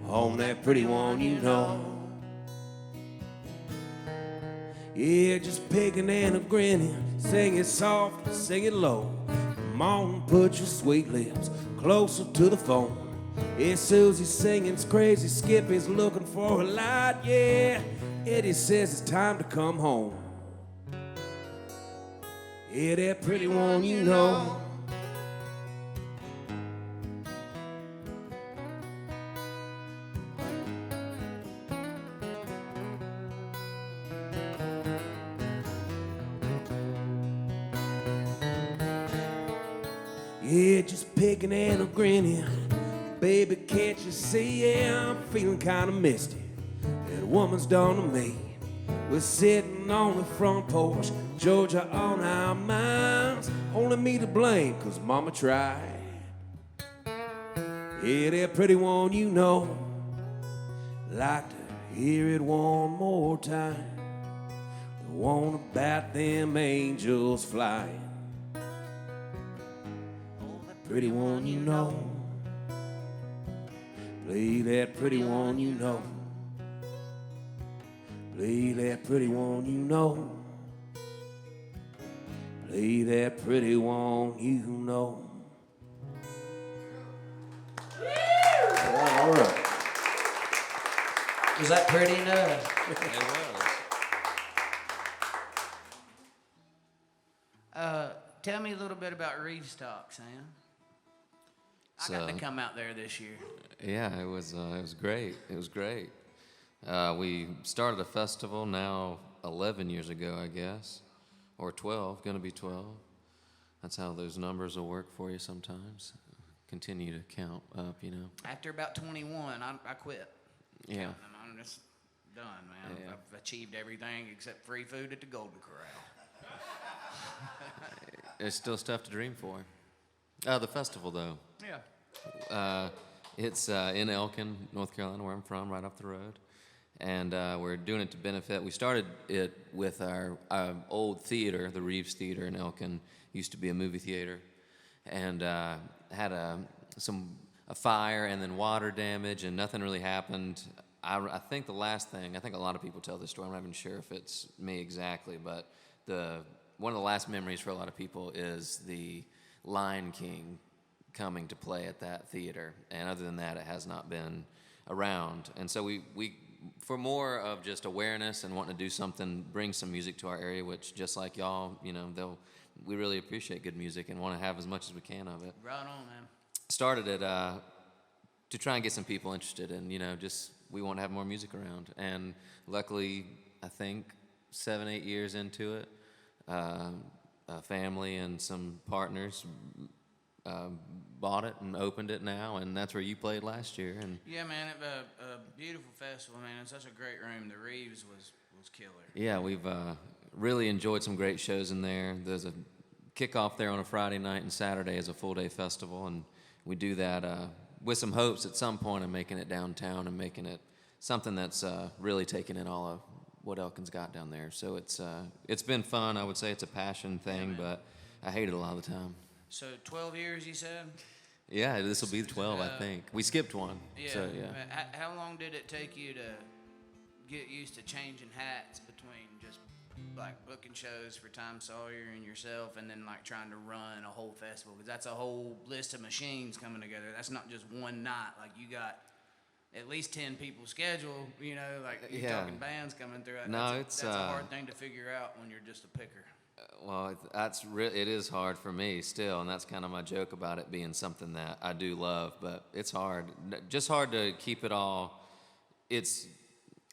On that pretty one you know. Yeah, just picking and a grinning. Sing it soft, sing it low. Come on, put your sweet lips closer to the phone. Yeah, Susie's singing's crazy. Skippy's looking for a light. Yeah, Eddie says it's time to come home. Yeah, that pretty one you know. Yeah, just picking and a grinning. Baby, can't you see? Yeah, I'm feeling kind of misty. That woman's done to me. We're sitting on the front porch, Georgia on our minds. Only me to blame, 'cause mama tried. Yeah, that pretty one you know. Like to hear it one more time. The one about them angels flying. Pretty one you know. Play that pretty one you know. Play that pretty one you know. Play that pretty one you know. All right. Was that pretty enough? It was. Tell me a little bit about Reeves Talk, Sam. I got to So- come out there this year. Yeah, it was great. It was great. We started a festival now 11 years ago, I guess, or 12, going to be 12. That's how those numbers will work for you sometimes. Continue to count up, you know. After about 21, I quit. Yeah. I'm just done, man. Yeah. I've achieved everything except free food at the Golden Corral. There's still stuff to dream for. The festival, though. Yeah. It's in Elkin, North Carolina, where I'm from, right off the road. And we're doing it to benefit. We started it with our old theater, the Reeves Theater in Elkin. Used to be a movie theater. And had a fire and then water damage, and nothing really happened. I think the last thing, I think a lot of people tell this story. I'm not even sure if it's me exactly, but one of the last memories for a lot of people is the Lion King coming to play at that theater, and other than that, it has not been around. And so we for more of just awareness and wanting to do something, bring some music to our area, which just like y'all, you know, we really appreciate good music and want to have as much as we can of it. Right on, man. Started it to try and get some people interested in, you know, just we want to have more music around. And luckily, I think 7-8 years into it, a family and some partners bought it and opened it now, and that's where you played last year. And Yeah, man, a beautiful festival, man. It's such a great room. The Reeves was killer. yeah, we've really enjoyed some great shows in there. There's a kickoff there on a Friday night, and Saturday is a full-day festival, and we do that with some hopes at some point of making it downtown and making it something that's really taking in all of what Elkin's got down there. So it's been fun. I would say it's a passion thing, but I hate it a lot of the time. So 12 years, you said? Yeah, this will be 12, I think. We skipped one. Yeah. So, yeah. How long did it take you to get used to changing hats between just like booking shows for Tom Sawyer and yourself, and then like trying to run a whole festival? Because that's a whole list of machines coming together. That's not just one night. Like you got at least 10 people scheduled. You know, like you're Yeah. talking bands coming through. No, that's a hard thing to figure out when you're just a picker. Well, it is hard for me still, and that's kind of my joke about it being something that I do love, but it's hard. Just hard to keep it all. I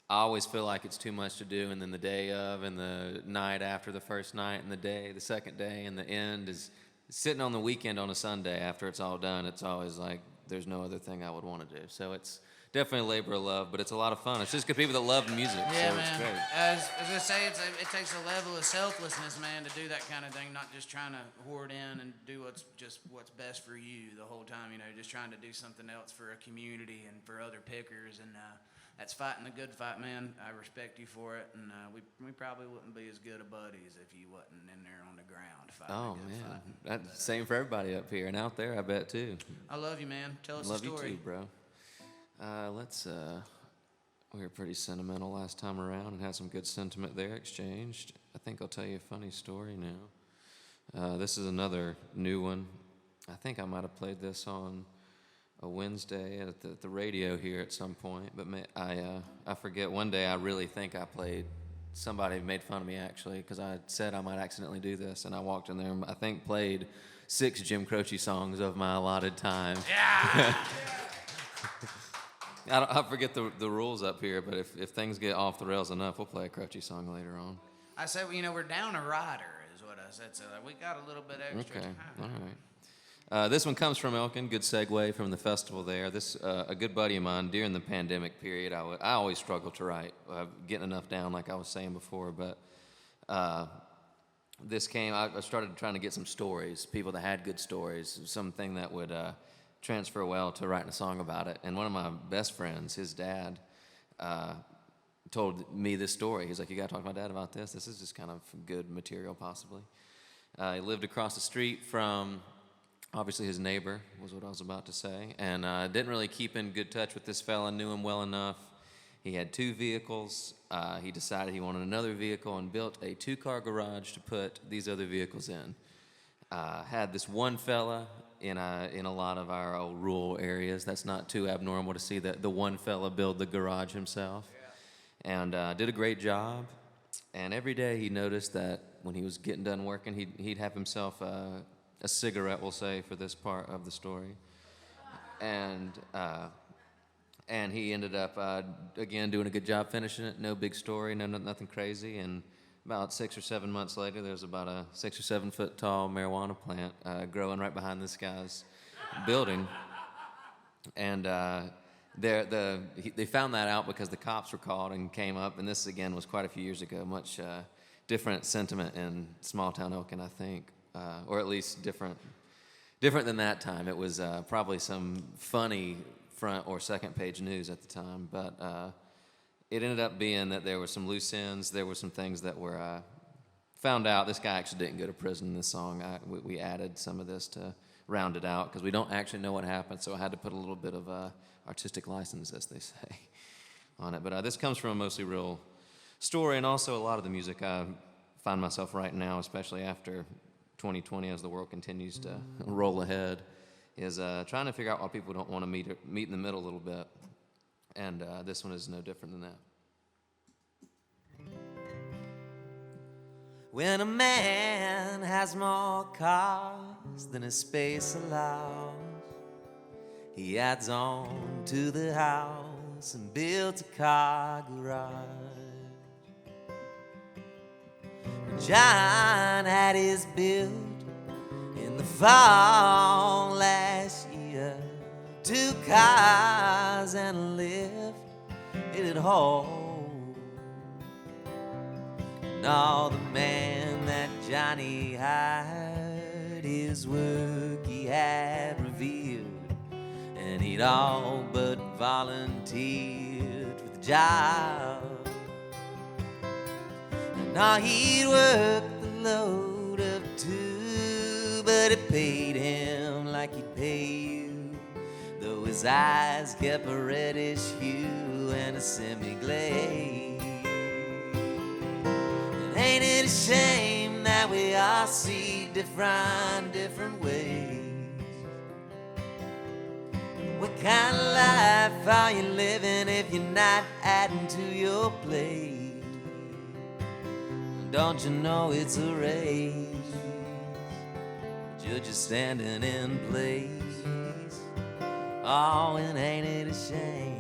always feel like it's too much to do, and then the day of, and the night after the first night, and the second day, and the end is sitting on the weekend on a Sunday after it's all done. It's always like there's no other thing I would want to do. So it's definitely a labor of love, but it's a lot of fun. It's just good people that love music, Yeah, so man. it's great. As I say, it takes a level of selflessness, man, to do that kind of thing. Not just trying to hoard in and do what's best for you the whole time. You know, just trying to do something else for a community and for other pickers. And that's fighting the good fight, man. I respect you for it. And we probably wouldn't be as good of buddies if you wasn't in there on the ground fighting Oh, the good man. fight. That's same for everybody up here and out there, I bet, too. I love you, man. Tell us Love a story. you too, bro. We were pretty sentimental last time around and had some good sentiment there exchanged. I think I'll tell you a funny story now. This is another new one. I think I might have played this on a Wednesday at the radio here at some point, but I forget. One day I really think I played. Somebody made fun of me, actually, because I said I might accidentally do this, and I walked in there and I think played 6 Jim Croce songs of my allotted time. Yeah. I forget the rules up here, but if things get off the rails enough, we'll play a Croce song later on. I said, well, we're down a rider, is what I said. So we got a little bit extra Okay, time. all right. This one comes from Elkin. Good segue from the festival there. This a good buddy of mine during the pandemic period. I always struggled to write, getting enough down, like I was saying before. But this came. I started trying to get some stories, people that had good stories, something that would transfer well to writing a song about it. And one of my best friends, his dad, told me this story. He's like, "You got to talk to my dad about this. This is just kind of good material, possibly." He lived across the street from, obviously, his neighbor, was what I was about to say, and didn't really keep in good touch with this fella, knew him well enough. He had 2 vehicles. He decided he wanted another vehicle and built a 2-car garage to put these other vehicles in. Had this one fella in a lot of our old rural areas. That's not too abnormal to see the one fella build the garage himself. Yeah. And did a great job. And every day he noticed that when he was getting done working, he'd have himself a cigarette, we'll say, for this part of the story. And he ended up, again, doing a good job finishing it. No big story, nothing crazy. And about 6 or 7 months later, there's about a 6 or 7 foot tall marijuana plant growing right behind this guy's building. And they found that out because the cops were called and came up. And this, again, was quite a few years ago. Much different sentiment in small town Elkin, I think, or at least different than that time. It was probably some funny front or second page news at the time, but it ended up being that there were some loose ends. There were some things that were found out. This guy actually didn't go to prison in this song. We added some of this to round it out because we don't actually know what happened, so I had to put a little bit of artistic license, as they say, on it. But this comes from a mostly real story, and also a lot of the music I find myself writing now, especially after 2020 as the world continues to roll ahead, is trying to figure out why people don't want to meet in the middle a little bit. And this one is no different than that. When a man has more cars than his space allows, he adds on to the house and builds a car garage. John had his built in the fall last year. 2 cars and a lift it'd hold. And all the man that Johnny hired, his work he had revealed, and he'd all but volunteered for the job. And now he'd work the load of 2, but it paid him like he'd pay you, though his eyes kept a reddish hue and a semi-glaze. And ain't it a shame that we all see different ways? What kind of life are you living if you're not adding to your plate? Don't you know it's a race? You're just standing in place. Oh, and ain't it a shame?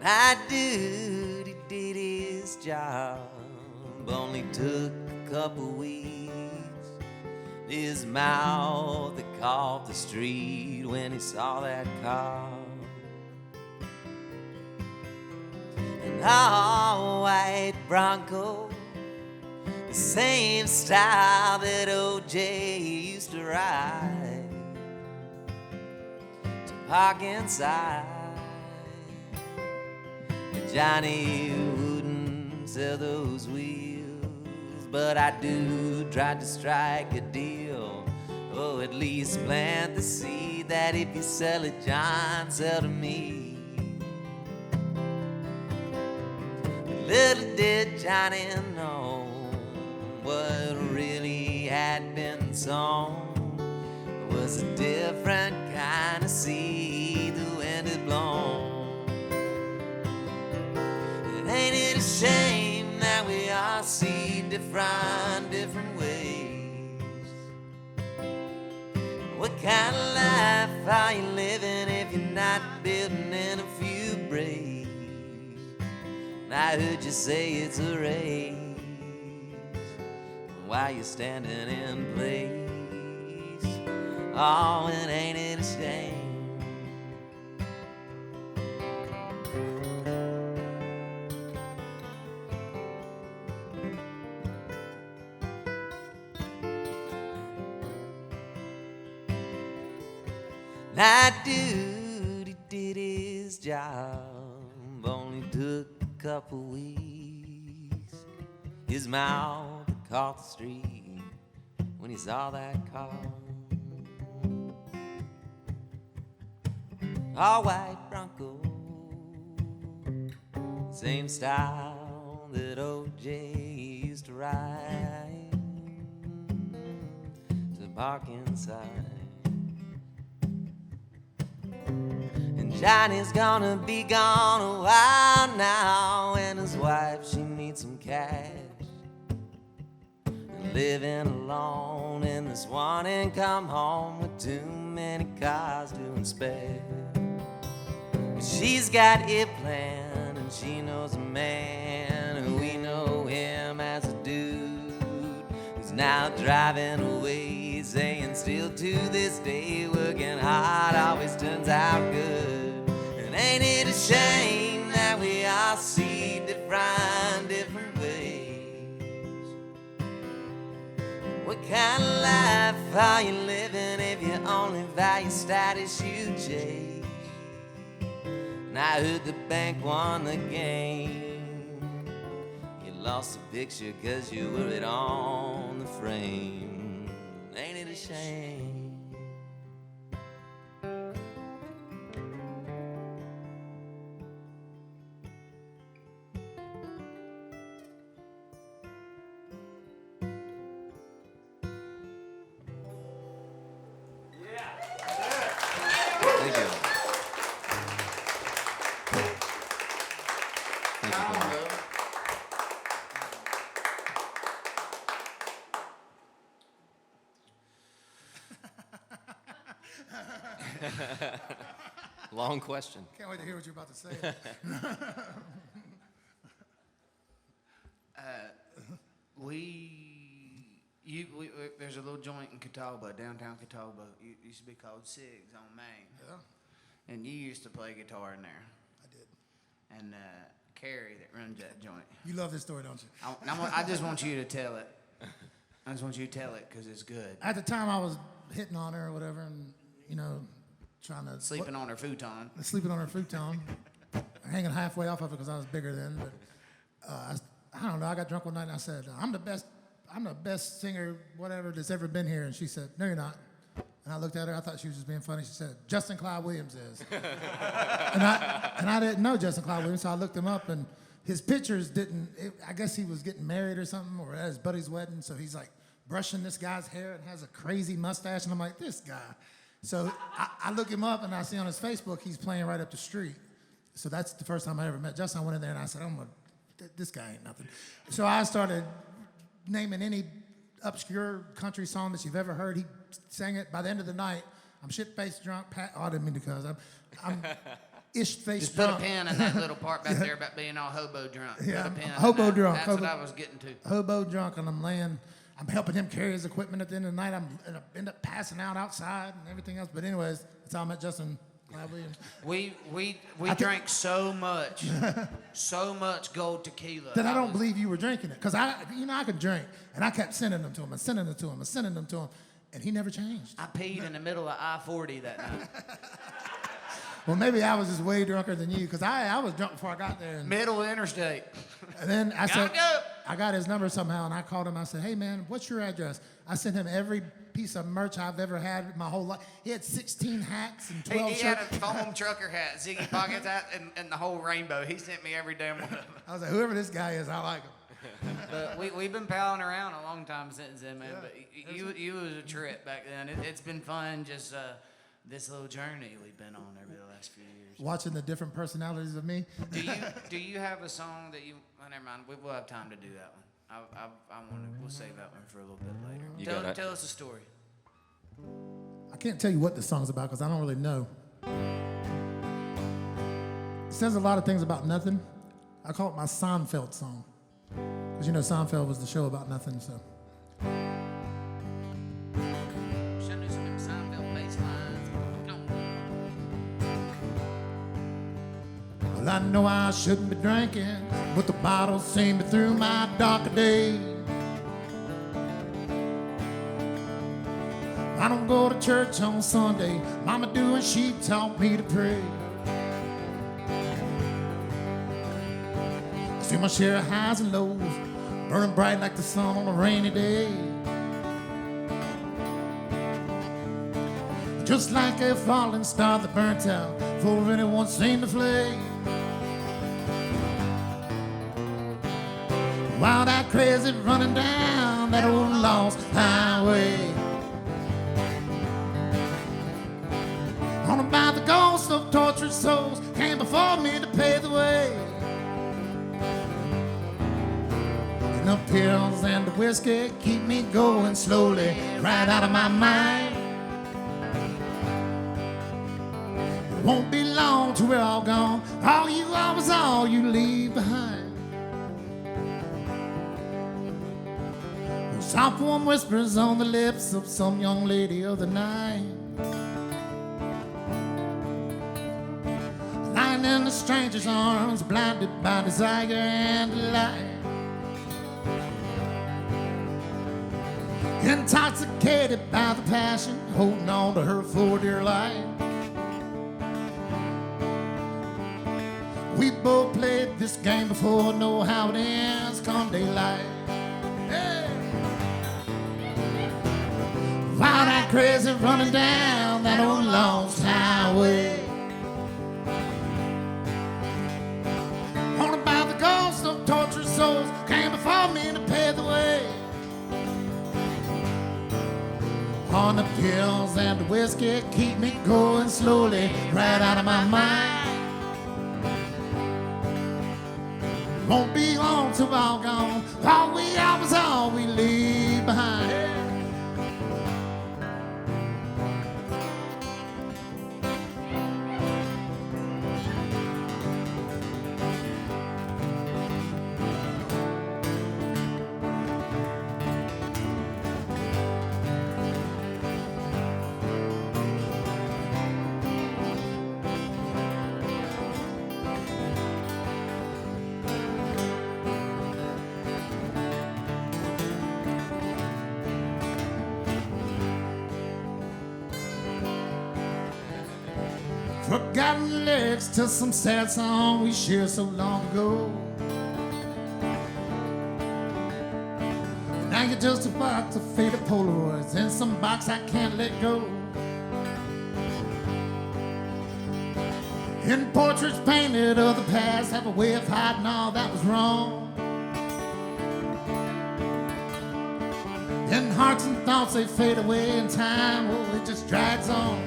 That dude, he did his job, only took a couple weeks. His mouth that caught the street when he saw that car. An all-white Bronco, the same style that O.J. used to ride, to park inside. Johnny wouldn't sell those wheels, but I do try to strike a deal. Oh, at least plant the seed that if you sell it, John, sell to me. Little did Johnny know what really had been sown was a different kind of seed the wind had blown. Ain't it a shame that we all see different ways? What kind of life are you living if you're not building in a few braids? And I heard you say it's a race while you're standing in place. Oh, and ain't it a shame? That dude, he did his job, only took a couple weeks. His mouth caught the street when he saw that car. All white Bronco, same style that O.J. used to ride, to park inside. And Johnny's gonna be gone a while now, and his wife, she needs some cash. And living alone in this one income home with too many cars to inspect. But she's got it planned, and she knows a man, and we know him as a dude who's now driving away, saying still to this day working hard always turns out good. And ain't it a shame that we all see different ways? What kind of life are you living if you only value status you chase? And I heard the bank won the game. You lost the picture 'cause you were it on the frame. Ain't it a shame? Thank you. Thank you, Clyde. Long question. Can't wait to hear what you're about to say. There's a little joint in Catawba, downtown Catawba. It used to be called Sig's on Main. Yeah, And you used to play guitar in there. I did. And Carrie that runs that joint. You love this story, don't you? I just want you to tell it. I just want you to tell it because it's good. At the time, I was hitting on her or whatever, and you know, trying to Sleeping on her futon. sleeping on her futon, hanging halfway off of it because I was bigger then. But I don't know. I got drunk one night and I said, I'm the best singer, whatever, that's ever been here. And she said, no, you're not. And I looked at her. I thought she was just being funny. She said, Justin Clyde Williams is. and I didn't know Justin Clyde Williams, so I looked him up, and his pictures didn't. I guess he was getting married or something, or at his buddy's wedding. So he's like brushing this guy's hair and has a crazy mustache, and I'm like, this guy. So I look him up, and I see on his Facebook he's playing right up the street. So that's the first time I ever met Justin. I went in there and I said, this guy ain't nothing. So I started naming any obscure country song that you've ever heard. He sang it. By the end of the night, I'm shit-faced drunk. I didn't mean to cuss. ish face Just put a drunk. pin in that little part back there about being all hobo drunk. Yeah, Put a pin in hobo that. drunk, That's hobo- what I was getting to. Hobo drunk, and I'm helping him carry his equipment at the end of the night. I end up passing out outside and everything else. But anyways, that's how I met Justin Clyde Williams. We drank so much gold tequila. That I don't believe you were drinking it, because I could drink, and I kept sending them to him and sending them to him and sending them to him, and he never changed. I peed in the middle of I-40 that night. Well, maybe I was just way drunker than you, because I was drunk before I got there. And Middle interstate. then I said, go. I got his number somehow, and I called him. I said, hey, man, what's your address? I sent him every piece of merch I've ever had my whole life. He had 16 hats and 12 He shirts. had a foam trucker hat, Ziggy Pockets hat, and the whole rainbow. He sent me every damn one of them. I was like, whoever this guy is, I like him. But we've been palling around a long time since then, man. But you was a trip back then. It's been fun, just this little journey we've been on over the last few years. Watching the different personalities of me. Do you have a song that you? Oh, never mind. We'll have time to do that one. We'll save that one for a little bit later. Tell us a story. I can't tell you what the song's about because I don't really know. It says a lot of things about nothing. I call it my Seinfeld song. Because you know Seinfeld was the show about nothing, so. Should do some of them Seinfeld bass lines. Come on. Well, I know I shouldn't be drinking, but the bottles see me through my darker days. I don't go to church on Sunday. Mama do and she taught me to pray. I see my share of highs and lows, burning bright like the sun on a rainy day. Just like a falling star that burnt out before anyone seen the flame. While that crazy running down that old lost highway. Haunted by the ghosts of tortured souls came before me to pay the way. And the pills and the whiskey keep me going slowly right out of my mind. It won't be long till we're all gone. All you are was all you leave behind. Soft warm whispers on the lips of some young lady of the night. Lying in the stranger's arms, blinded by desire and delight. Intoxicated by the passion, holding on to her for dear life. We both played this game before, know how it ends come daylight. Hey. While that crazy running down that old lost highway. Haunted by the ghosts of tortured souls came before me to pay the way. On the pills and the whiskey keep me going slowly right out of my mind. Won't be long till we're all gone. All we are is all we leave behind. Forgotten lyrics to some sad song we shared so long ago. Now you're just a box of faded Polaroids in some box I can't let go. In portraits painted of the past have a way of hiding all that was wrong. In hearts and thoughts they fade away in time, oh it just drags on.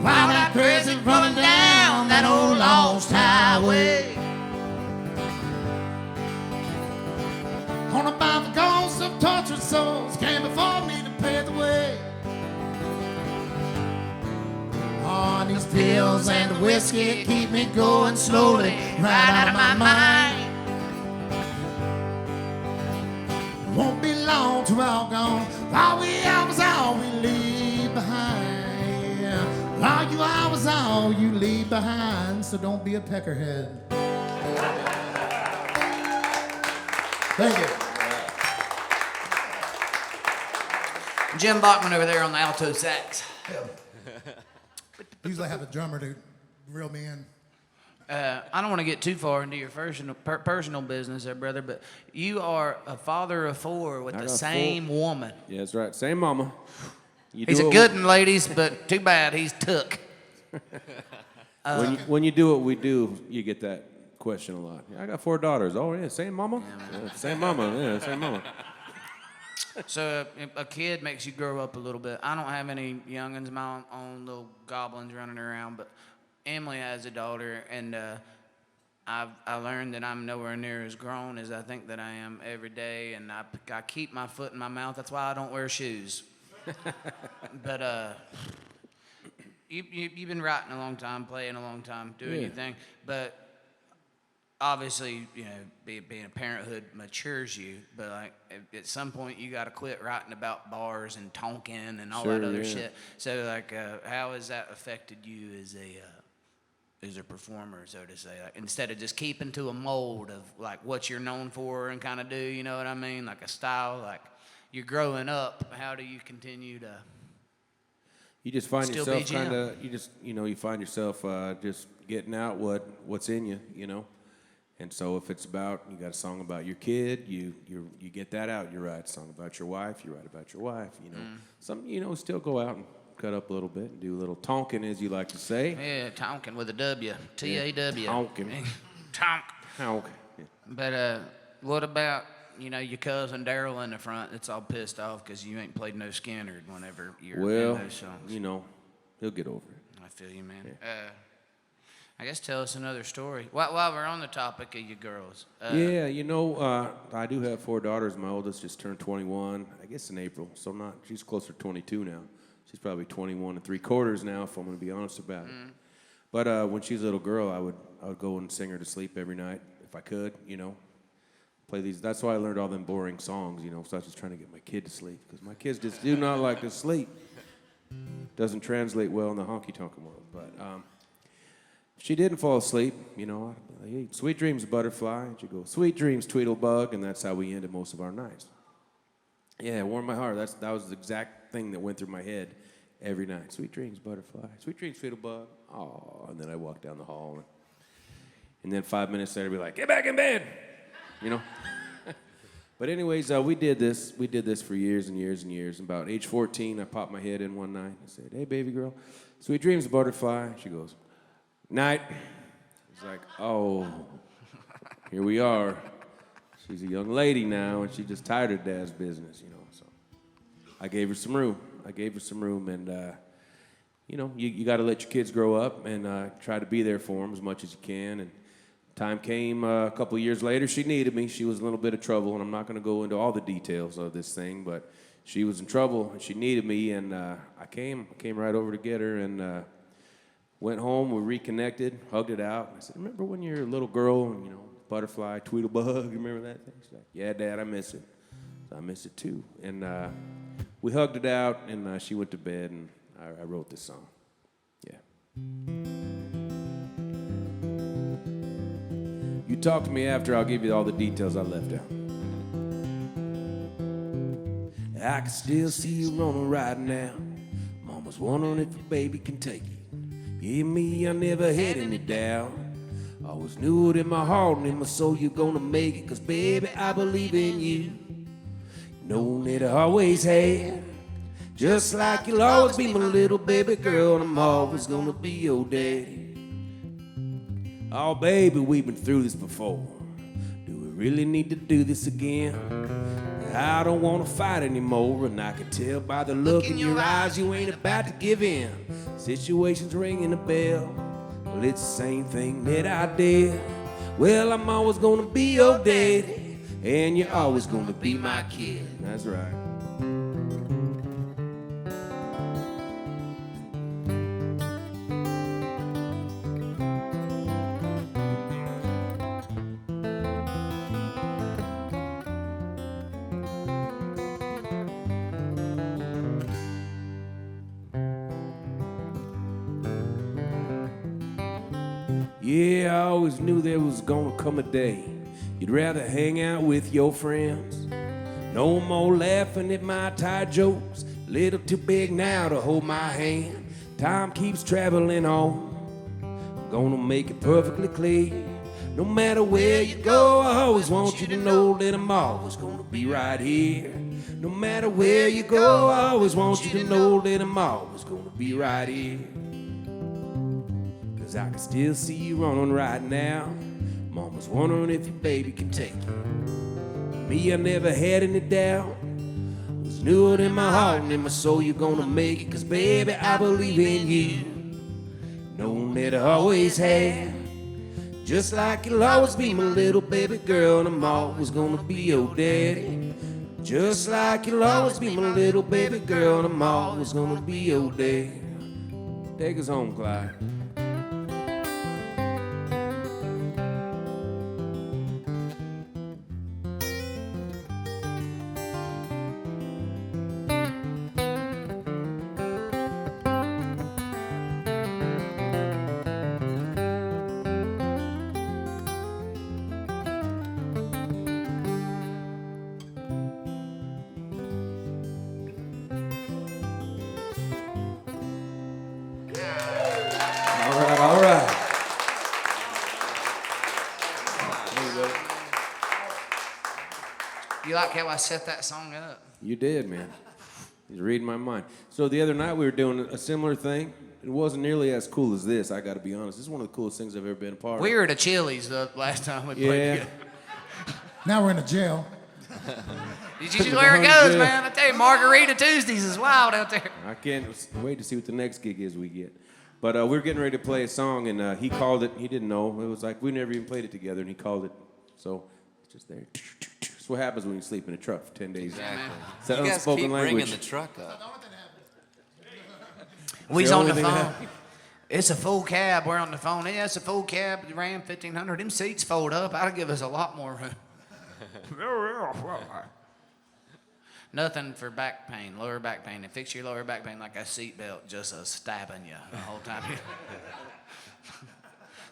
While that crazy running down that old lost highway. Haunted by the ghosts of tortured souls came before me to pay the way. pills and the whiskey keep me going slowly right out of my mind. Won't be long till we're all gone. All we are is all we leave behind. All you are is all you leave behind. So don't be a peckerhead. Thank you. Jim Bachmann over there on the alto sax. Usually I have a drummer to reel me in. I don't want to get too far into your personal business there, brother, but you are a father of 4 with the same woman. Yeah, that's right. Same mama. He's a good one, ladies, but too bad he's took. When you do what we do, you get that question a lot. Yeah, I got 4 daughters. Oh, yeah, same mama? Yeah, same mama. Yeah, same mama. So a kid makes you grow up a little bit. I don't have any youngins, my own little goblins running around, but Emily has a daughter, and I learned that I'm nowhere near as grown as I think that I am every day, and I keep my foot in my mouth. That's why I don't wear shoes. But you've been writing a long time, playing a long time, doing your thing, but obviously, you know, being a parenthood matures you, but like at some point you got to quit writing about bars and tonking and all that other shit. So like, how has that affected you as a performer, so to say? Like, instead of just keeping to a mold of like what you're known for and kind of do, you know what I mean? Like a style, like you're growing up. How do you continue to? You just find Still yourself be Jim. kind of, you find yourself just getting out what's in you, you know. And so if it's about, you got a song about your kid, you get that out. You write a song about your wife, you write about your wife, you know. Some, still go out and cut up a little bit and do a little tonking, as you like to say. Yeah, tonking with a W, T-A-W. Tonking. Tonk. Tonk. Yeah. But what about, your cousin Daryl in the front that's all pissed off because you ain't played no Skinner whenever you're in those songs? He'll get over it. I feel you, man. Yeah. I guess tell us another story. While we're on the topic of you girls. I do have 4 daughters. My oldest just turned 21, I guess in April. So she's closer to 22 now. She's probably 21 3/4 now, if I'm going to be honest about it. But when she was a little girl, I would go and sing her to sleep every night if I could, Play these. That's why I learned all them boring songs, so I was just trying to get my kid to sleep, because my kids just do not like to sleep. Doesn't translate well in the honky-tonk world, but she didn't fall asleep, hey, sweet dreams, butterfly. And she'd go, sweet dreams, Tweedlebug, and that's how we ended most of our nights. Yeah, it warmed my heart. That was the exact thing that went through my head every night. Sweet dreams, butterfly. Sweet dreams, Tweedlebug. Oh, and then I walked down the hall, and then 5 minutes later, I'd be like, get back in bed, But anyways, we did this. We did this for years and years and years. About age 14, I popped my head in one night and said, hey, baby girl, sweet dreams, butterfly. She goes, night. It's like, oh, here we are. She's a young lady now, and she just tired of dad's business, So I gave her some room. And, you got to let your kids grow up and try to be there for them as much as you can. And time came a couple of years later. She needed me. She was in a little bit of trouble, and I'm not going to go into all the details of this thing, but she was in trouble, and she needed me, and I came right over to get her, and went home, we reconnected, hugged it out. I said, remember when you were a little girl and, butterfly, Tweedlebug, you remember that thing? She's like, yeah, Dad, I miss it. So I miss it too. And we hugged it out, and she went to bed, and I wrote this song. Yeah. You talk to me after, I'll give you all the details I left out. I can still see you running right now. Mama's wondering if a baby can take you. Yeah, me, I never had any doubt. Always knew it in my heart and in my soul you're gonna make it. 'Cause baby, I believe in you. Known it I always had. Just like you'll always be my little baby girl, and I'm always gonna be your daddy. Oh, baby, we've been through this before. Do we really need to do this again? I don't want to fight anymore, and I can tell by the look in your eyes you ain't about to give in. Situation's ringing a bell. Well, it's the same thing that I did. Well, I'm always gonna be your daddy, and you're always gonna be my kid. That's right. Yeah, I always knew there was gonna come a day you'd rather hang out with your friends. No more laughing at my tired jokes, little too big now to hold my hand. Time keeps traveling on, I'm gonna make it perfectly clear. No matter where you go, I always want you to know that I'm always gonna be right here. No matter where you go, I always want you to know that I'm always gonna be right here. 'Cause I can still see you running right now. Mama's wondering if your baby can take you. Me, I never had any doubt. I was knew it in my heart and in my soul you're gonna make it. 'Cause baby, I believe in you. Knowing that I always have. Just like you'll always be my little baby girl, and I'm always gonna be your daddy. Just like you'll always be my little baby girl, and I'm always gonna be your daddy. Take us home, Clyde. All right. You like how I set that song up? You did, man. He's reading my mind. So the other night we were doing a similar thing. It wasn't nearly as cool as this, I gotta be honest. This is one of the coolest things I've ever been a part of. We were at a Chili's the last time we played Yeah. together. Now we're in a jail. Did you see where it goes, man? I tell you, Margarita Tuesdays is wild out there. I can't wait to see what the next gig is we get. But we were getting ready to play a song, and he called it. He didn't know. It was like we never even played it together, and he called it. So it's just there. That's what happens when you sleep in a truck for 10 days. Exactly. It's that You guys unspoken keep language. bringing the truck up. We's the on only the thing phone. that- It's a full cab. We're on the phone. Yeah, it's a full cab. Ram 1500. Them seats fold up. That'll give us a lot more room. Nothing for back pain, lower back pain. And fix your lower back pain like a seatbelt, just a stabbing you the whole time.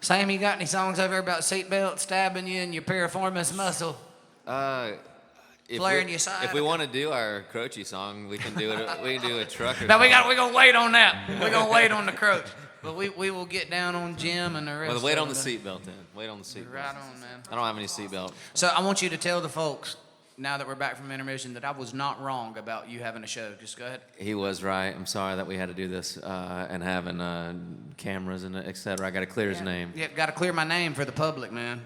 Sam, you got any songs over there about seatbelt stabbing you in your piriformis muscle? Flaring your side? If we want to do our Croce song, we can do it. We can do a trucker. Now we're song. gonna wait on that. We're gonna wait on the croach. But we will get down on Jim and the rest. Well, wait of on the them. seatbelt then. Wait on the seatbelt. Right on, man. I don't have any seatbelt. So I want you to tell the folks, now that we're back from intermission, that I was not wrong about you having a show. Just go ahead. He was right. I'm sorry that we had to do this and having cameras and et cetera. I got to clear his name. Yeah, got to clear my name for the public, man.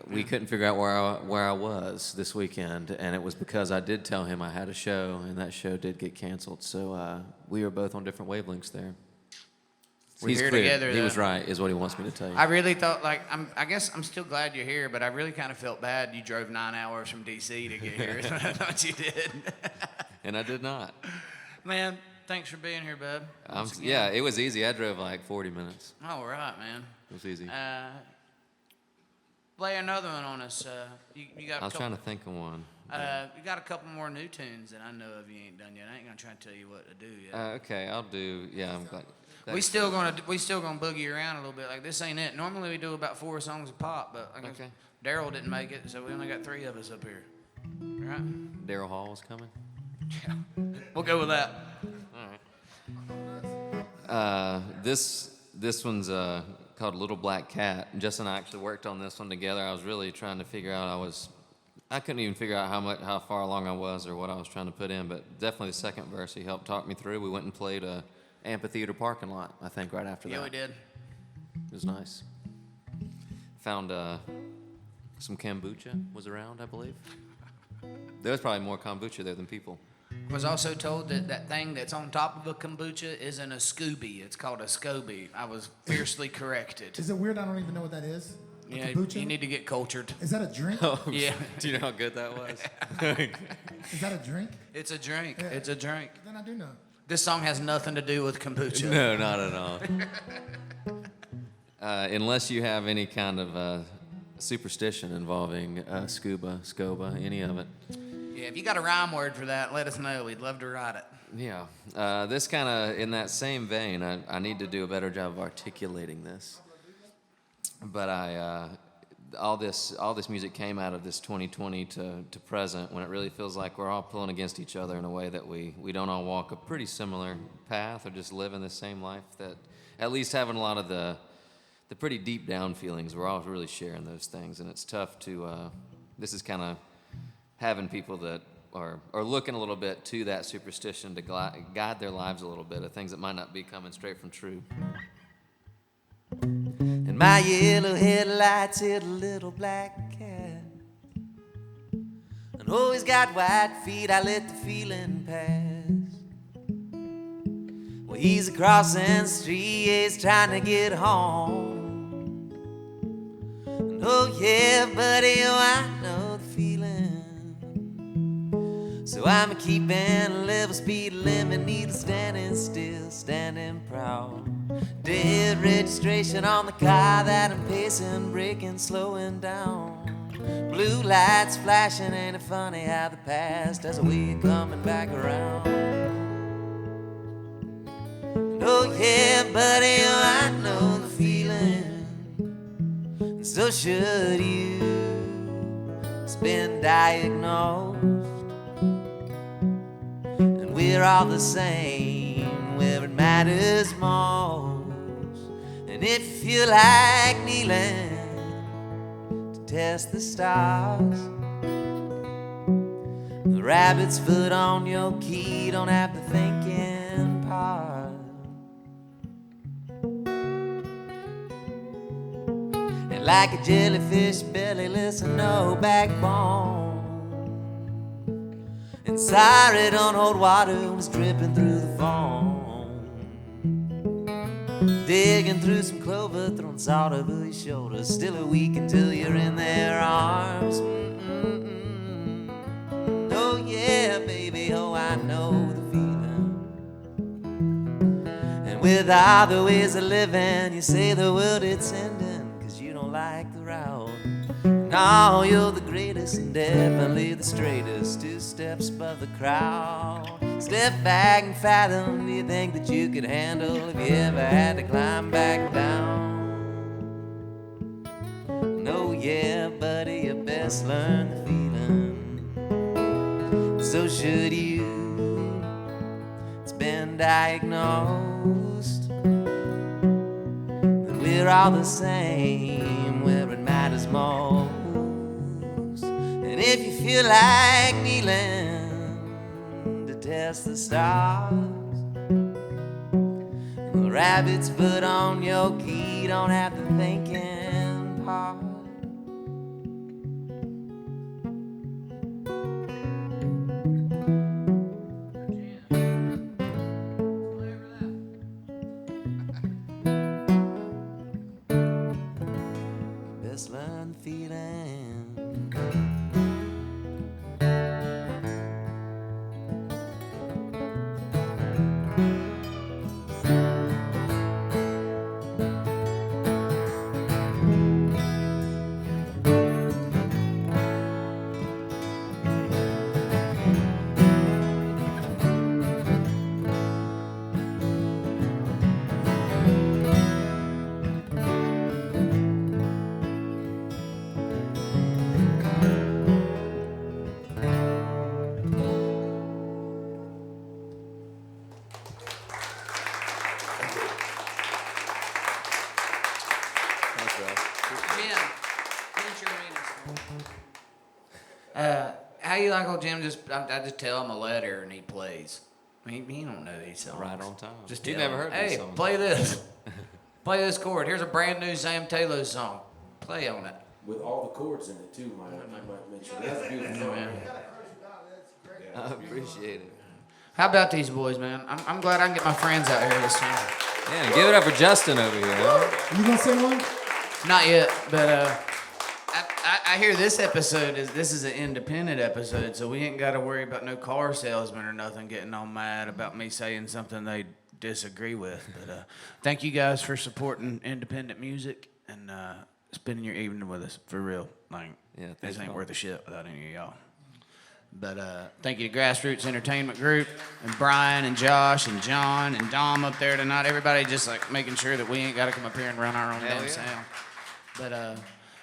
We couldn't figure out where I was this weekend, and it was because I did tell him I had a show, and that show did get canceled. So we were both on different wavelengths there. We're He's here clear. together, He though. was right, is what he wants me to tell you. I really thought, like, I guess I'm still glad you're here, but I really kind of felt bad you drove 9 hours from D.C. to get here. I thought you did. And I did not. Man, thanks for being here, bud. Once again. Yeah, it was easy. I drove like 40 minutes. All right, man. It was easy. Play another one on us. You got I was trying to think of one. You got a couple more new tunes that I know of you ain't done yet. I ain't gonna try to tell you what to do yet. Okay, I'll do. Yeah, I'm glad. we still gonna boogie around a little bit. Like this ain't it. Normally we do about 4 songs a pop, but I guess Okay. Daryl didn't make it, so we only got 3 of us up here. All right? Daryl Hall was coming. Yeah. We'll go with that. All right. This one's called Little Black Cat. Jess and I actually worked on this one together. I was really trying to figure out. I couldn't even figure out how far along I was or what I was trying to put in, but definitely the second verse he helped talk me through. We went and played a amphitheater parking lot, I think, right after that. Yeah, we did. It was nice. Found some kombucha was around, I believe. There was probably more kombucha there than people. Was also told that that thing that's on top of a kombucha isn't a Scooby. It's called a SCOBY. I was fiercely corrected. Is it weird I don't even know what that is? A Yeah, kombucha? you need to get cultured. Is that a drink? Yeah, Do you know how good that was? Is that a drink? it's a drink. Yeah. It's a drink. Then I do know. This song has nothing to do with kombucha. No, not at all. Unless you have any kind of superstition involving scuba, any of it. Yeah, if you got a rhyme word for that, let us know. We'd love to write it. Yeah. This kind of, in that same vein, I need to do a better job of articulating this. but all this music came out of this 2020 to present, when it really feels like we're all pulling against each other in a way that we don't all walk a pretty similar path or just living the same life, that at least having a lot of the pretty deep down feelings, we're all really sharing those things. And it's tough to, this is kind of having people that are looking a little bit to that superstition to guide their lives a little bit of things that might not be coming straight from true. And my yellow headlights hit a little black cat, and oh, he's got white feet, I let the feeling pass. Well, he's across the street, he's trying to get home. And oh yeah, buddy, oh, I know the feeling. So I'm keeping a level speed limit, needle standing still, standing proud. Dead registration on the car that I'm pacing, braking, slowing down. Blue lights flashing, ain't it funny how the past has a way of coming back around. And oh yeah, buddy, oh, I know the feeling, and so should you. It's been diagnosed, and we're all the same where it matters most. And if you feel like kneeling to test the stars, the rabbit's foot on your key, don't have the thinking part. And like a jellyfish belly, listen, no backbone. And sorry, don't hold water when it's dripping through the foam. Digging through some clover, throwing salt over your shoulders, still a week until you're in their arms. Oh yeah, baby, oh, I know the feeling. And with all the ways of living, you say the world it's ending, 'cause you don't like the route. No, you're the greatest and definitely the straightest, 2 steps above the crowd. Step back and fathom, do you think that you could handle if you ever had to climb back down? No, yeah, buddy, you best learn the feeling. So should you. It's been diagnosed that we're all the same where it matters most. And if you feel like kneeling to test the stars, the rabbit's foot on your key, don't have the thinking part. Best learn the feeling. How you like old Jim? I just tell him a letter and he plays. He don't know these songs. Right on time. Just You tell never him, heard these hey, songs. play this. Play this chord. Here's a brand new Sam Tayloe song. Play on it. With all the chords in it too, I might mention. That's a beautiful song. I appreciate it. How about these boys, man? I'm glad I can get my friends out here this time. Yeah, give it up for Justin over here. Huh? You gonna sing one? Not yet, but I hear this episode is an independent episode, so we ain't got to worry about no car salesman or nothing getting all mad about me saying something they disagree with. But thank you guys for supporting independent music and spending your evening with us for real. Like, Yeah, this thanks, ain't Paul. worth a shit without any of y'all. But thank you to Grassroots Entertainment Group and Brian and Josh and John and Dom up there tonight. Everybody just like making sure that we ain't got to come up here and run our own Hell damn yeah. sound. But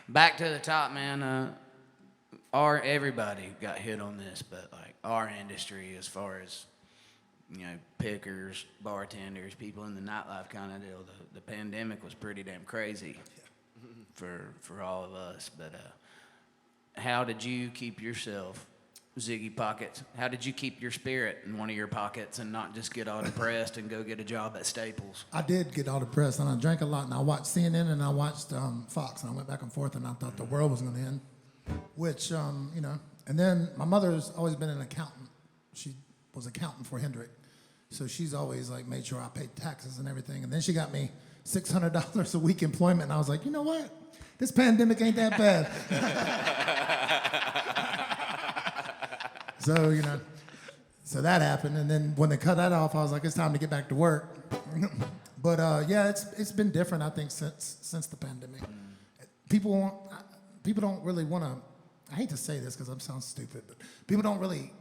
back to the top, man. Everybody got hit on this, but like our industry, as far as pickers, bartenders, people in the nightlife kind of deal. The pandemic was pretty damn crazy for all of us. But how did you keep yourself, Ziggy Pockets? How did you keep your spirit in one of your pockets and not just get all depressed and go get a job at Staples? I did get all depressed, and I drank a lot, and I watched CNN, and I watched Fox, and I went back and forth, and I thought the world was going to end, which, and then my mother's always been an accountant. She was accountant for Hendrick, so she's always, like, made sure I paid taxes and everything, and then she got me $600 a week employment, and I was like, you know what? This pandemic ain't that bad. So, so that happened, and then when they cut that off, I was like, it's time to get back to work. But yeah, it's been different, I think, since the pandemic. People don't really want to. I hate to say this because I sound stupid, but people don't really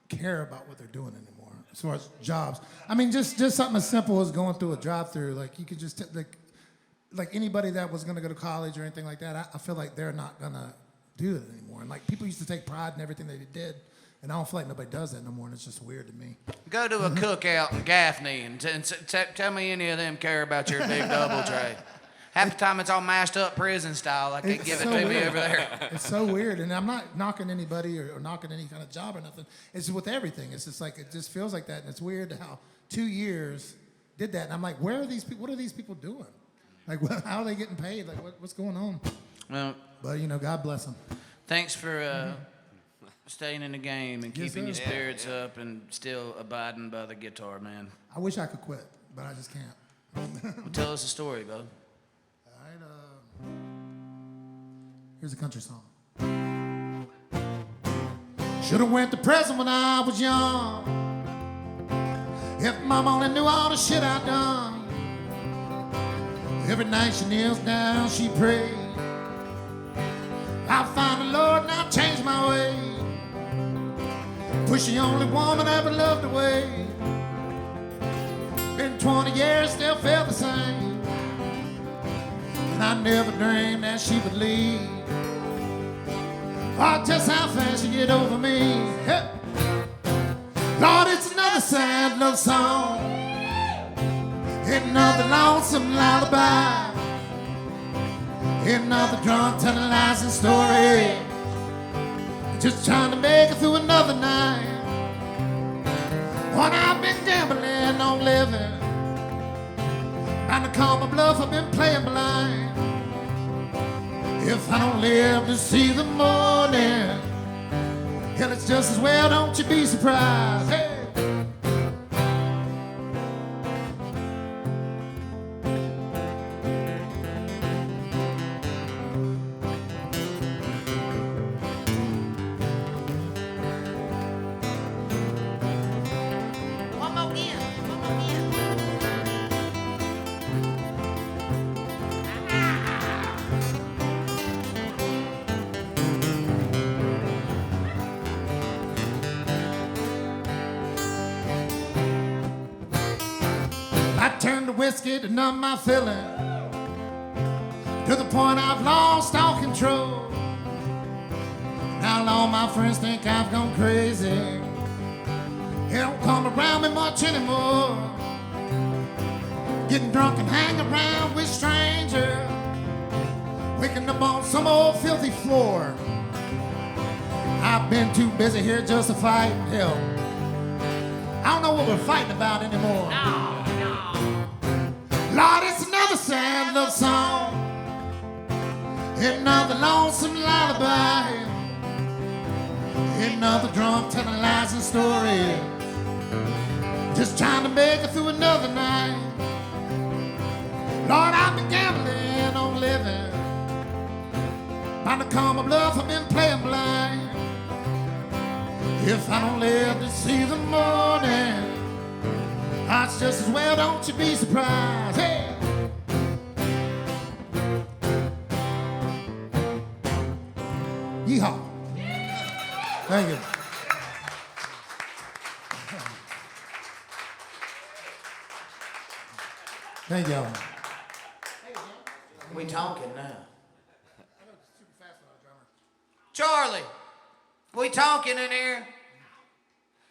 care about what they're doing anymore as far as jobs. I mean, just something as simple as going through a drive-through. Like you could just like anybody that was going to go to college or anything like that. I feel like they're not going to do it anymore. And like people used to take pride in everything they did. And I don't feel like nobody does that no more, and it's just weird to me. Go to a cookout in Gaffney and tell me any of them care about your big double tray. Half the time it's all mashed up prison style. Like they give it to me over there. It's so weird, and I'm not knocking anybody or knocking any kind of job or nothing. It's just with everything. It's just like it just feels like that, and it's weird how 2 years did that. And I'm like, where are these people? What are these people doing? Like, how are they getting paid? Like, what's going on? Well, but God bless them. Thanks for staying in the game and keeping your sir. spirits up and still abiding by the guitar, man. I wish I could quit, but I just can't. Well, tell us a story, bud. All right, here's a country song. Should've went to prison when I was young. If mom only knew all the shit I done. Every night she kneels down, she prays. I'll find the Lord and I'll change my way. Was the only woman I ever loved away. Been 20 years, still feel the same. And I never dreamed that she would leave. Oh, just how fast she get over me. Hey. Lord, it's another sad love song. Another lonesome lullaby. Another drunk telling lies and stories. Just trying to make it through another night. When I've been gambling on living, trying to call my bluff, I've been playing blind. If I don't live to see the morning, hell, it's just as well, don't you be surprised. Hey. I turned to whiskey to numb my feeling, to the point I've lost all control. Now all my friends think I've gone crazy. They don't come around me much anymore. Getting drunk and hang around with strangers, waking up on some old filthy floor. I've been too busy here just to fight. Hell, I don't know what we're fighting about anymore. Lord, it's another sad love song, another lonesome lullaby, another drunk telling lies and stories, just trying to make it through another night. Lord, I've been gambling on living, trying to call my bluff, I've been playing blind. If I don't live to see the morning, it's just as well, don't you be surprised. Hey! Yeehaw. Thank you. Thank y'all. We talking now. Charlie, we talking in here?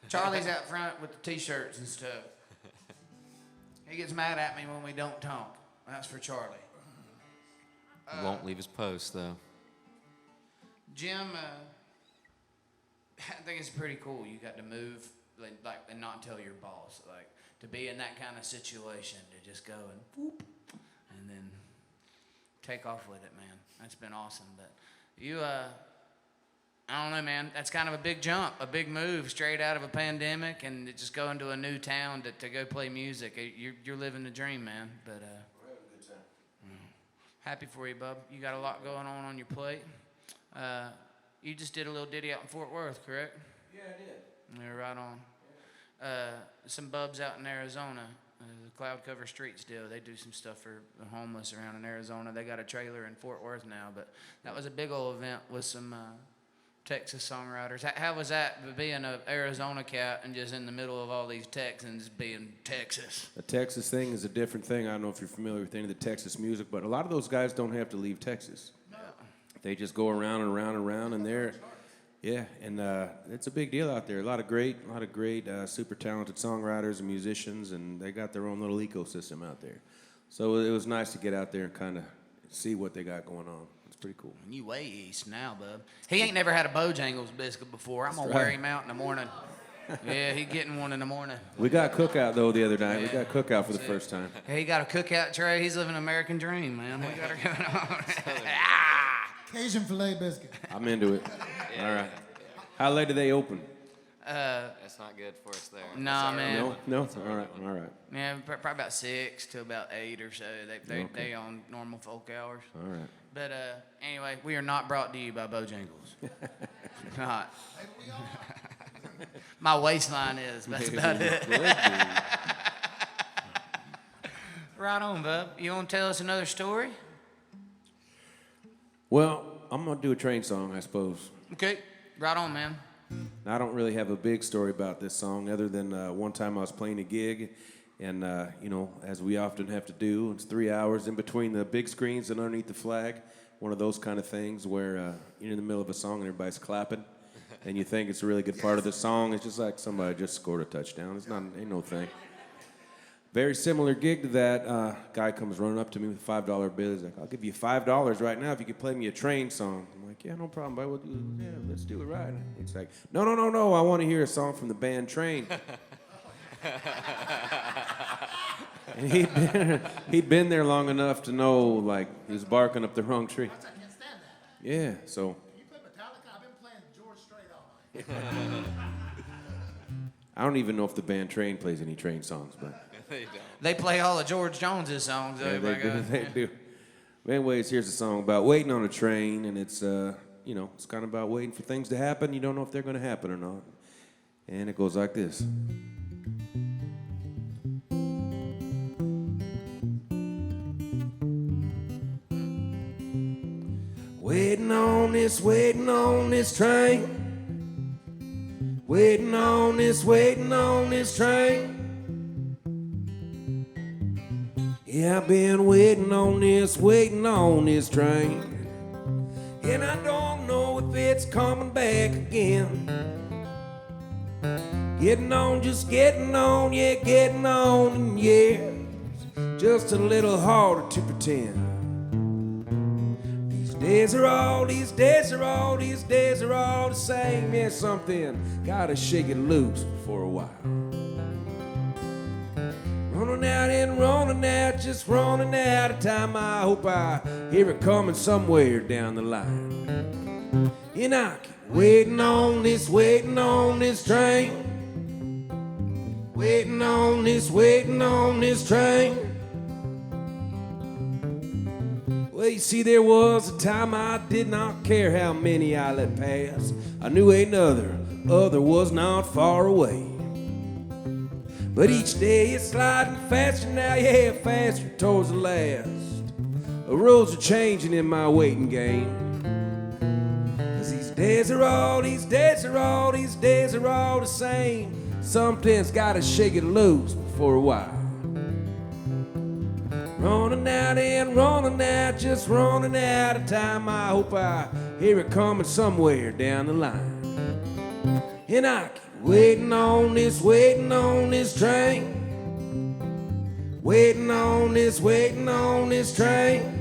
Charlie's out front with the t-shirts and stuff. He gets mad at me when we don't talk. That's for Charlie. He won't leave his post, though. Jim, I think it's pretty cool. You got to move, like, and not tell your boss. Like, to be in that kind of situation, to just go and whoop, and then take off with it, man. That's been awesome. But you, I don't know, man. That's kind of a big jump, a big move straight out of a pandemic, and to just go into a new town to go play music. You're living the dream, man. But We're having a good time. happy for you, bub. You got a lot going on your plate. You just did a little ditty out in Fort Worth, correct? Yeah, I did. You're right on. Some bubs out in Arizona, the Cloud Cover Streets deal. They do some stuff for the homeless around in Arizona. They got a trailer in Fort Worth now, but that was a big old event with some Texas songwriters. How was that, being an Arizona cat and just in the middle of all these Texans being Texas? The Texas thing is a different thing. I don't know if you're familiar with any of the Texas music, but a lot of those guys don't have to leave Texas. No. They just go around and around and around, and they're, yeah, and it's a big deal out there. A lot of great, super talented songwriters and musicians, and they got their own little ecosystem out there. So it was nice to get out there and kind of see what they got going on. It's pretty cool. You way east now, bub. He ain't never had a Bojangles biscuit before. I'm gonna wear him out in the morning. Yeah, he getting one in the morning. We got cookout though the other night. We got cookout for the first time. He got a cookout tray. He's living an American dream, man. We got her going on. Cajun filet biscuit. I'm into it. All right. How late do they open? That's not good for us there. Nah, man. No. All right. Yeah, probably about 6 to about 8 or so. They on normal folk hours. All right. But anyway, we are not brought to you by Bojangles. Not. My waistline is. That's about it. Right on, bub. You want to tell us another story? Well, I'm gonna do a train song, I suppose. Okay. Right on, man. Now, I don't really have a big story about this song, other than one time I was playing a gig, and as we often have to do, it's 3 hours in between the big screens and underneath the flag. One of those kind of things where you're in the middle of a song and everybody's clapping, and you think it's a really good part of the song. It's just like somebody just scored a touchdown. Ain't no thing. Very similar gig to that. Guy comes running up to me with a $5 bill. He's like, "I'll give you $5 right now if you could play me a train song." I'm like, "Yeah, no problem, buddy. Let's do it right." He's like, No. I want to hear a song from the band Train." And he'd been there long enough to know, like, he was barking up the wrong tree. I can't stand that. Yeah, so. You play Metallica? I've been playing George Strait all night. I don't even know if the band Train plays any Train songs, but. They don't. They play all of George Jones's songs. Yeah, my God. they do. But anyways, here's a song about waiting on a train, and it's it's kind of about waiting for things to happen. You don't know if they're going to happen or not. And it goes like this. Waiting on this train. Waiting on this train. Yeah, I've been waiting on this train. And I don't know if it's coming back again. Getting on, just getting on, yeah, getting on in years. Just a little harder to pretend. These days are all the same. Yeah, something gotta shake it loose for a while. Running out, just running out of time. I hope I hear it coming somewhere down the line. And I keep waiting on this train. Waiting on this train. Well, you see, there was a time I did not care how many I let pass. I knew another was not far away. But each day it's sliding faster now, yeah, faster towards the last. The rules are changing in my waiting game. 'Cause these days are all the same. Something's gotta shake it loose for a while. Running out, just running out of time. I hope I Hear it coming somewhere down the line. And I keep waiting on this train. Waiting on this train.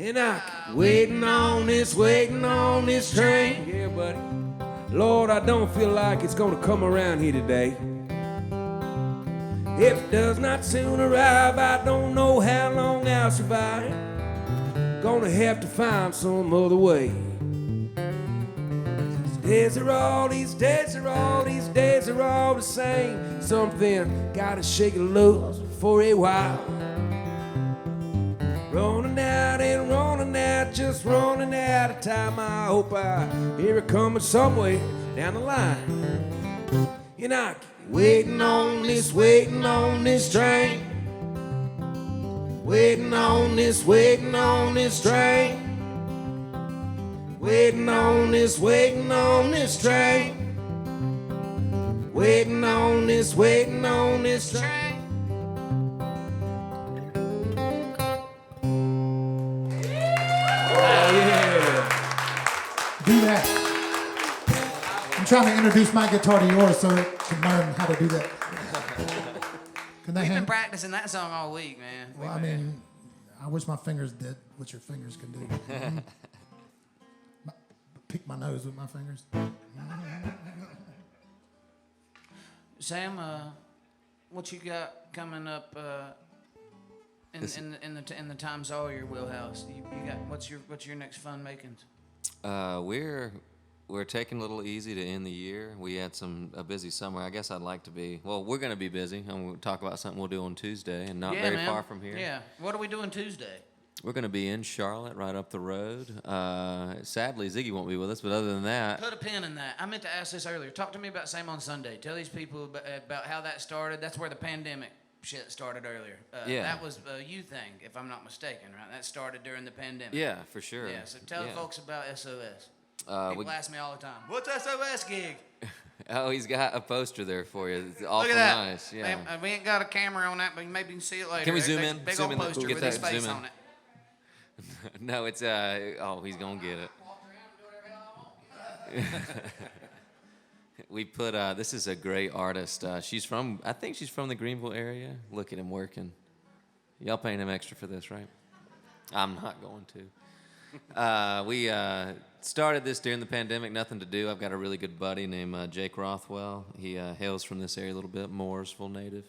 And I keep waiting on this train. Yeah, buddy. Lord, I don't feel like it's gonna come around here today. If it does not soon arrive, I don't know how long I'll survive. Gonna have to find some other way. These days are all the same. Something gotta shake it loose for a while. Running out, just running out of time. I hope I hear it coming somewhere down the line. And I keep waiting on this train. Waiting on this train. Waiting on this train. Waiting on this train. Do that. I'm trying to introduce my guitar to yours so it can learn how to do that. Can they We've been hand? practicing that song all week, man. Well, I mean, I wish my fingers did what your fingers can do. Pick my nose with my fingers. Sam, what you got coming up in the Tom Sawyer wheelhouse? You got what's your next fun makings? We're taking a little easy to end the year. We had a busy summer. I guess I'd like to be. Well, we're going to be busy. I'm going to talk about something we'll do on Tuesday, and not very far from here. Yeah. What are we doing Tuesday? We're going to be in Charlotte, right up the road. Sadly, Ziggy won't be with us, but other than that, Put a pin in that. I meant to ask this earlier. Talk to me about Sam on Sunday. Tell these people about how that started. That's where the pandemic shit started earlier. Yeah. That was a you thing, if I'm not mistaken, right? That started during the pandemic. yeah, for sure. Yeah, so tell the folks about SOS. People ask me all the time, what's SOS gig? Oh, he's got a poster there for you. It's awful Look at that. nice. Yeah. Man, we ain't got a camera on that, but maybe you can see it later. Can we zoom Big- in? Big Zoom old in. poster Get with his that, face zoom in. on it. No, it's he's gonna get it. We put this is a great artist. I think she's from the Greenville area. Look at him working. Y'all paying him extra for this, right? I'm not going to. We started this during the pandemic, nothing to do. I've got a really good buddy named Jake Rothwell. He hails from this area a little bit, Mooresville native.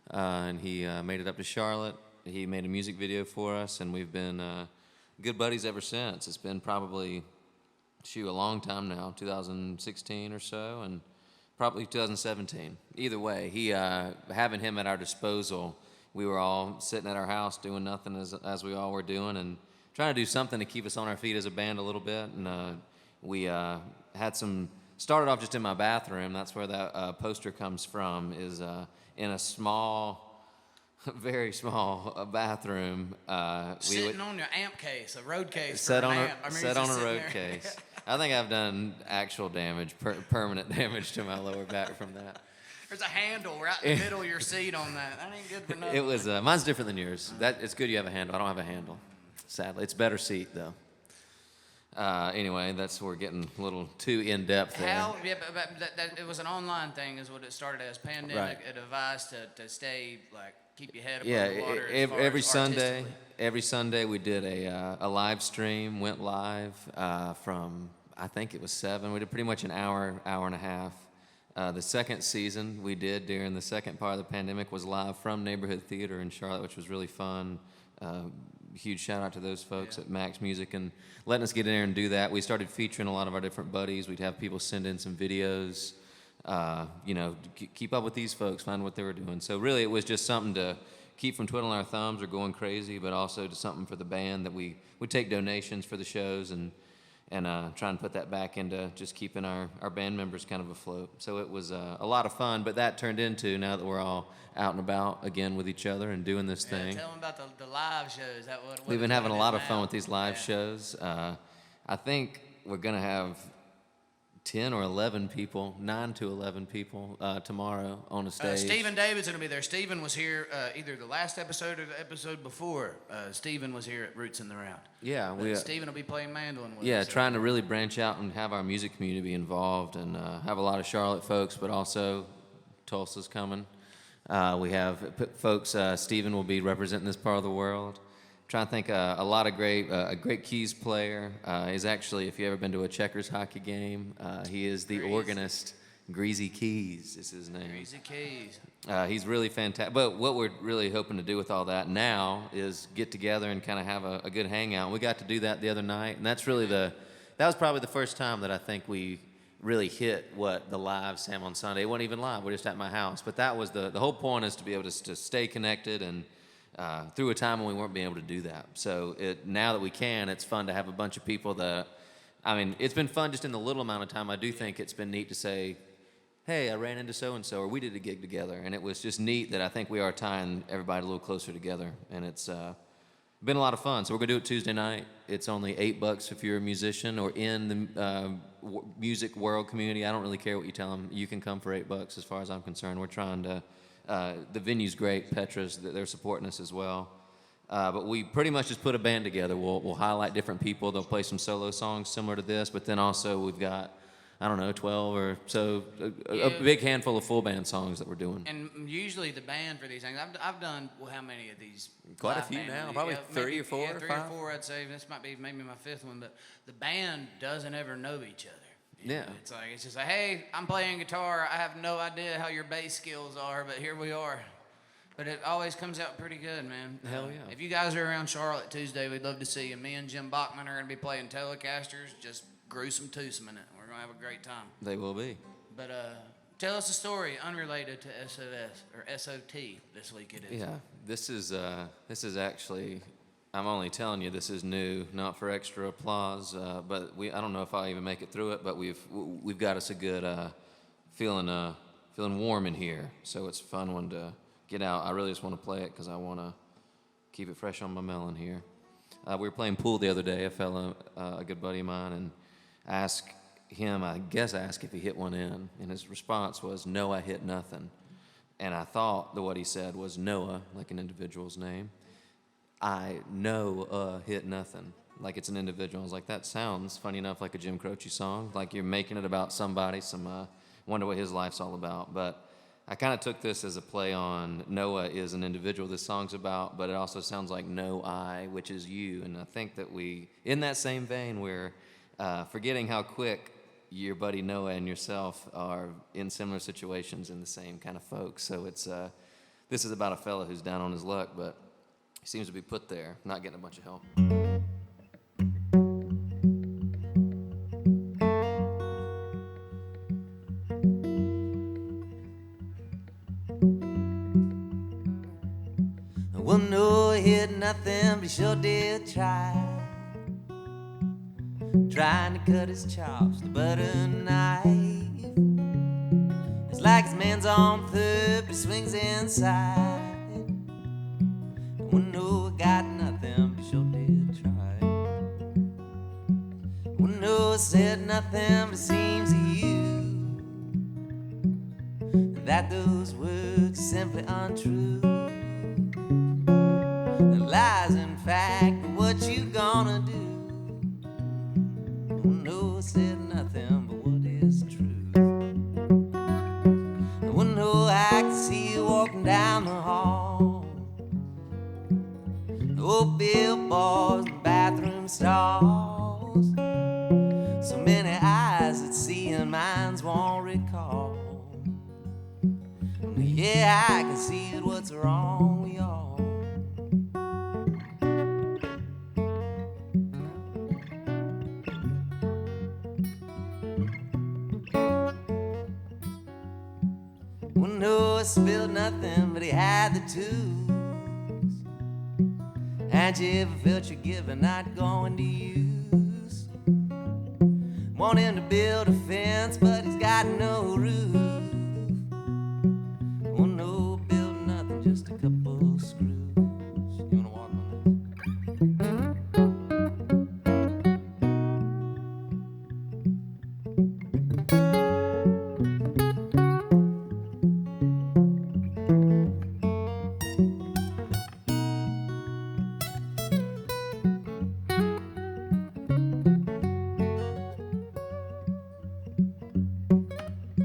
And he made it up to Charlotte. He made a music video for us, and we've been good buddies ever since. It's been probably, a long time now, 2016 or so, and probably 2017. Either way, having him at our disposal, we were all sitting at our house doing nothing as we all were doing, and trying to do something to keep us on our feet as a band a little bit. And we started off just in my bathroom. That's where that poster comes from, is in a small, very small bathroom. Sitting on your amp case, a road case. Set for on an a amp. I mean, set just on a sitting road there. case. I think I've done actual damage, permanent damage to my lower back from that. There's a handle right in the middle of your seat on that. That ain't good for nothing. It was mine's different than yours. It's good you have a handle. I don't have a handle, sadly. It's a better seat though. Anyway, we're getting a little too in depth there. It was an online thing, is what it started as. Pandemic, Right. a device to stay keep your head above Yeah, the water. every Sunday we did a live stream. Went live from, I think it was 7. We did pretty much an hour and a half. The second season we did during the second part of the pandemic was live from Neighborhood Theater in Charlotte, which was really fun. Huge shout out to those folks at Max Music and letting us get in there and do that. We started featuring a lot of our different buddies. We'd have people send in some videos. keep up with these folks, find what they were doing. So really, it was just something to keep from twiddling our thumbs or going crazy, but also to something for the band that we would take donations for the shows and try and put that back into just keeping our band members kind of afloat. So it was a lot of fun, but that turned into, now that we're all out and about again with each other and doing this thing. Tell them about the live shows. We've been having a lot of fun with these live shows. I think we're going to have 10 or 11 people, 9 to 11 people tomorrow on a stage. Stephen David's going to be there. Stephen was here either the last episode or the episode before. Stephen was here at Roots in the Round. Yeah. Stephen will be playing mandolin with us. Yeah, trying to really branch out and have our music community be involved and have a lot of Charlotte folks, but also Tulsa's coming. We have folks, Stephen will be representing this part of the world. Trying to think, a lot of a great keys player. Is actually, if you ever been to a Checkers hockey game, he is the organist. Greasy Keys is his name. Greasy Keys. He's really fantastic. But what we're really hoping to do with all that now is get together and kind of have a good hangout. We got to do that the other night, and that's really that was probably the first time that I think we really hit what the live Sam on Sunday. It wasn't even live. We're just at my house. But that was the whole point, is to be able to stay connected and through a time when we weren't being able to do that. So now that we can, it's fun to have a bunch of people that, it's been fun just in the little amount of time. I do think it's been neat to say, hey, I ran into so-and-so, or we did a gig together. And it was just neat that I think we are tying everybody a little closer together. And it's been a lot of fun. So we're going to do it Tuesday night. It's only $8 if you're a musician or in the music world community. I don't really care what you tell them. You can come for $8 as far as I'm concerned. We're trying to... the venue's great. Petra's, they're supporting us as well. But we pretty much just put a band together. We'll highlight different people. They'll play some solo songs similar to this, but then also we've got, 12 or so, a big handful of full band songs that we're doing. And usually the band for these things, I've done, how many of these? Quite a live few band now, movies? probably three or four or three five. or four, I'd say. This might be maybe my fifth one, but the band doesn't ever know each other. Yeah. It's just like, hey, I'm playing guitar. I have no idea how your bass skills are, but here we are. But it always comes out pretty good, man. Hell yeah. If you guys are around Charlotte Tuesday, we'd love to see you. Me and Jim Bachmann are going to be playing Telecasters, just gruesome twosome in it. We're going to have a great time. They will be. But tell us a story unrelated to SOS or SOT this week it is. Yeah, this is actually, I'm only telling you this is new, not for extra applause, but I don't know if I'll even make it through it, but we've got us a good feeling warm in here, so it's a fun one to get out. I really just want to play it because I want to keep it fresh on my melon here. We were playing pool the other day, a good buddy of mine, and I asked if he hit one in, and his response was, no, I hit nothing. And I thought that what he said was Noah, like an individual's name. I know hit nothing, like it's an individual. I was like, that sounds, funny enough, like a Jim Croce song, like you're making it about somebody, wonder what his life's all about. But I kind of took this as a play on Noah is an individual this song's about, but it also sounds like no I, which is you. And I think that in that same vein, we're forgetting how quick your buddy Noah and yourself are in similar situations in the same kind of folks. So this is about a fella who's down on his luck, but he seems to be put there, not getting a bunch of help. Well, no, he hit nothing, but he sure did try. Trying to cut his chops with a butter knife. It's like his man's on third, but he swings inside. Well, no, he got nothing, but he sure did try. Well, no, he said nothing, but it seems to you that those words are simply untrue. Lies, in fact, but what you gonna do? Oh, no, I said nothing but what is truth. Oh, no, I can see you walking down the hall. Oh, billboards and bathroom stalls. So many eyes that see and minds won't recall. Yeah, I can see it, what's wrong with y'all. boy spilled nothing, but he had the tools. Had you ever felt your giver not going to use? Want him to build a fence, but he's got no roof. Oh no, build nothing, just a couple screws. You wanna walk on this?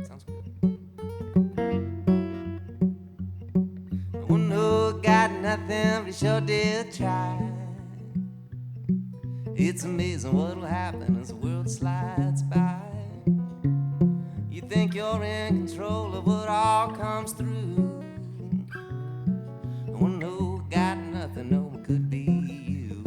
Sounds good. Oh no, got nothing, but he sure did try. It's amazing what'll happen as the world slides by. You think you're in control of what all comes through. Oh no, got nothing, no one could be you.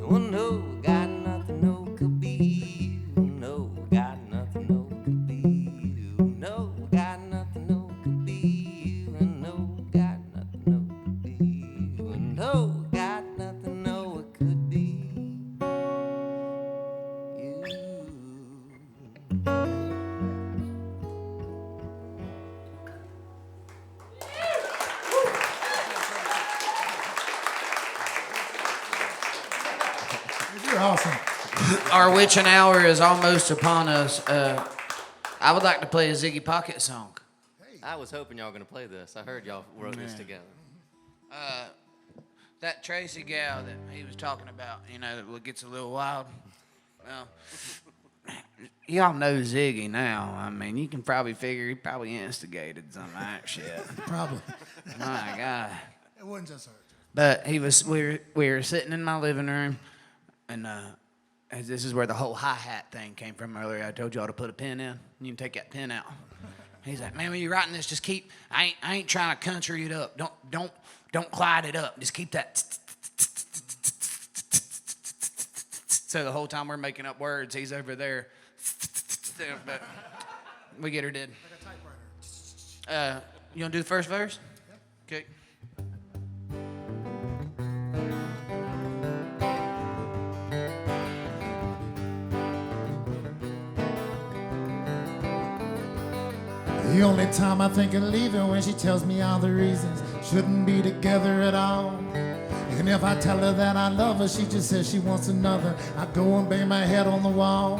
Oh no, got nothing, no one could be you. No, got nothing, no one could be you. No, got nothing, no one could be you. And no, got nothing, no one could be you. And no, got nothing, no one could be You're awesome. Our witching hour is almost upon us. I would like to play a Ziggy Pockets song. I was hoping y'all were gonna play this. I heard y'all wrote this together. That Tracy gal that he was talking about, you know, that gets a little wild. Well, y'all know Ziggy now. I mean, you can probably figure he probably instigated some of that shit. Probably. My God. It wasn't just her. But we were sitting in my living room, and this is where the whole hi-hat thing came from earlier. I told y'all to put a pin in. You can take that pin out. He's like, man, when you're writing this, just keep. I ain't trying to country it up. Don't Clyde it up. Just keep that. So the whole time we're making up words, he's over there. But we get her did. You want to do the first verse? Okay. The only time I think of leaving when she tells me all the reasons shouldn't be together at all. And if I tell her that I love her, she just says she wants another. I go and bang my head on the wall.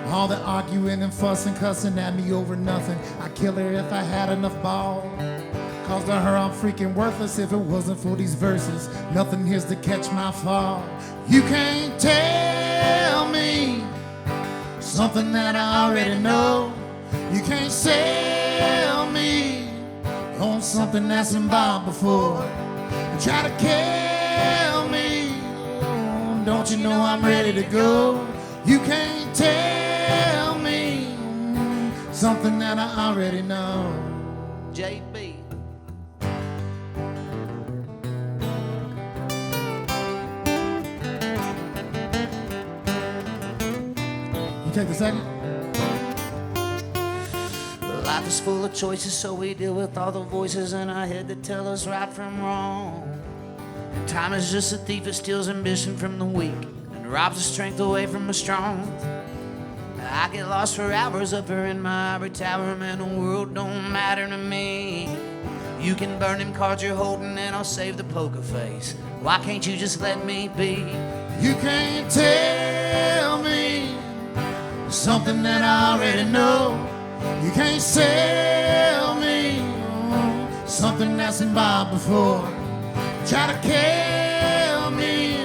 All the arguing and fussing, cussing at me over nothing. I'd kill her if I had enough ball. Cause to her I'm freaking worthless if it wasn't for these verses. Nothing here's to catch my fall. You can't tell me something that I already know. You can't sell me on something that's been bought before. You try to kill me, don't you know I'm ready to go? You can't tell me something that I already know. JB. You take the second? Life is full of choices, so we deal with all the voices in our head that tell us right from wrong. And time is just a thief that steals ambition from the weak and robs the strength away from the strong. I get lost for hours up here in my ivory tower, man, the world don't matter to me. You can burn them cards you're holding and I'll save the poker face. Why can't you just let me be? You can't tell me something that I already know. You can't sell me something that's been bought before. Try to kill me,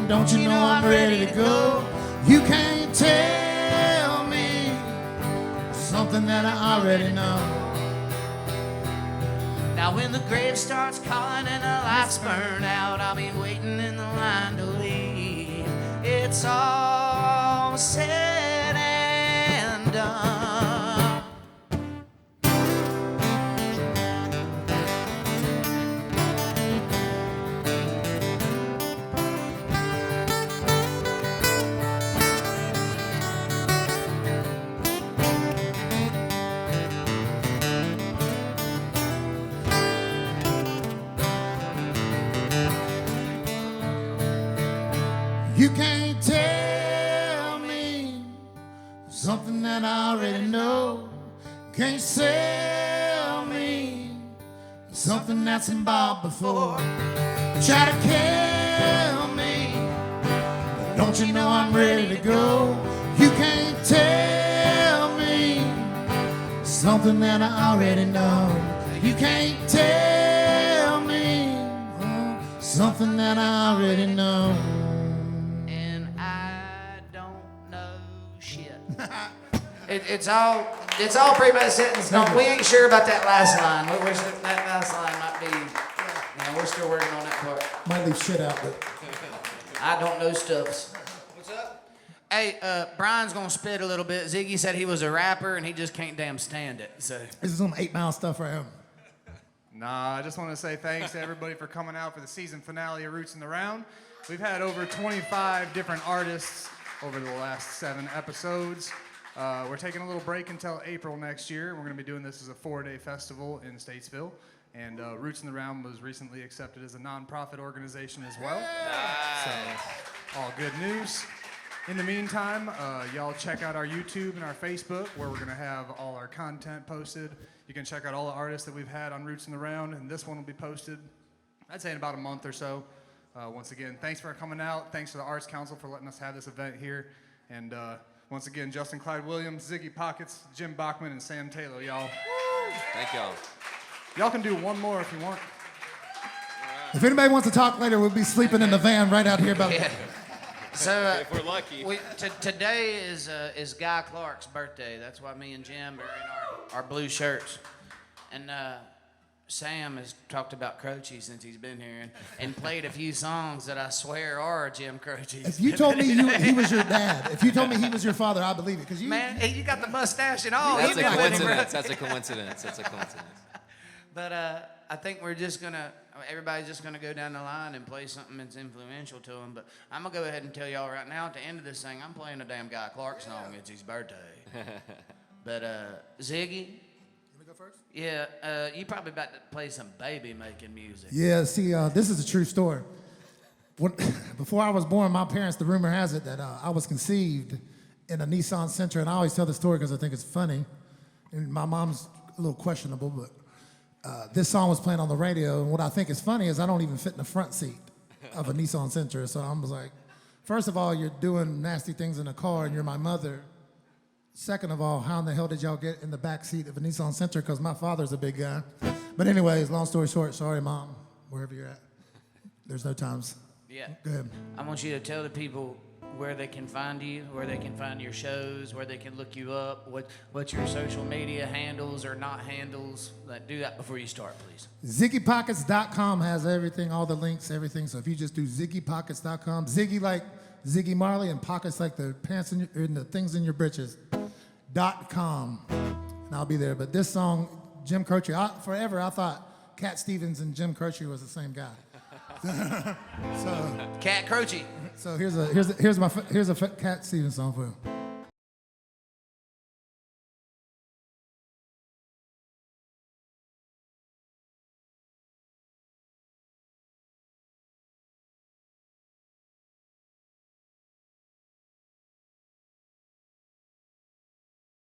don't you know I'm ready to go? You can't tell me something that I already know. Now when the grave starts calling and the lights burn out, I'll be waiting in the line to leave. It's all said and done. You can't tell me something that I already know. Can't sell me something that's been bought before. Try to kill me, but don't you know I'm ready to go? You can't tell me something that I already know. You can't tell me something that I already know. And I don't know shit. It's all pretty much set in stone. We ain't sure about that last line. That last line might be, we're still working on that part. Might leave shit out, but I don't know stuffs. What's up? Hey, Brian's gonna spit a little bit. Ziggy said he was a rapper and he just can't damn stand it. So this is some 8 Mile stuff right here. Nah, I just want to say thanks to everybody for coming out for the season finale of Roots in the Round. We've had over 25 different artists over the last 7 episodes. We're taking a little break until April next year. We're going to be doing this as a 4-day festival in Statesville. And Roots in the Round was recently accepted as a nonprofit organization as well. So, all good news. In the meantime, y'all check out our YouTube and our Facebook, where we're going to have all our content posted. You can check out all the artists that we've had on Roots in the Round, and this one will be posted, I'd say, in about a month or so. Once again, thanks for coming out. Thanks to the Arts Council for letting us have this event here. And once again, Justin Clyde Williams, Ziggy Pockets, Jim Bachmann, and Sam Tayloe, y'all. Thank y'all. Y'all can do one more if you want. If anybody wants to talk later, we'll be sleeping in the van right out here about So If we're lucky. Today is Guy Clark's birthday. That's why me and Jim are in our blue shirts. And Sam has talked about Croce since he's been here and played a few songs that I swear are Jim Croce's. If you told me he was your dad, if you told me he was your father, I believe it. Because Man, you got the mustache and all. That's He a been with him, bro. coincidence. That's a coincidence. That's a coincidence. But I think everybody's just gonna go down the line and play something that's influential to them. But I'm gonna go ahead and tell y'all right now at the end of this thing, I'm playing a damn Guy Clark song. It's his birthday. But Ziggy. Let me go first? Yeah, you probably about to play some baby making music. Yeah, see, this is a true story. Before I was born, my parents, the rumor has it that I was conceived in a Nissan Sentra, and I always tell the story because I think it's funny. And my mom's a little questionable, but this song was playing on the radio, and what I think is funny is I don't even fit in the front seat of a Nissan Sentra. So I was like, first of all, you're doing nasty things in the car, and you're my mother. Second of all, how in the hell did y'all get in the back seat of a Nissan Sentra? Because my father's a big guy. But anyways, long story short, sorry, Mom, wherever you're at. There's no times. Yeah. Go ahead. I want you to tell the people where they can find you, where they can find your shows, where they can look you up, what your social media handles or not handles. Do that before you start, please. ZiggyPockets.com has everything, all the links, everything. So if you just do ZiggyPockets.com, Ziggy like Ziggy Marley and Pockets like the pants in the things in your britches, .com, and I'll be there. But this song, Jim Croce, forever I thought Cat Stevens and Jim Croce was the same guy. Cat Croce. So here's a Cat Stevens song for you.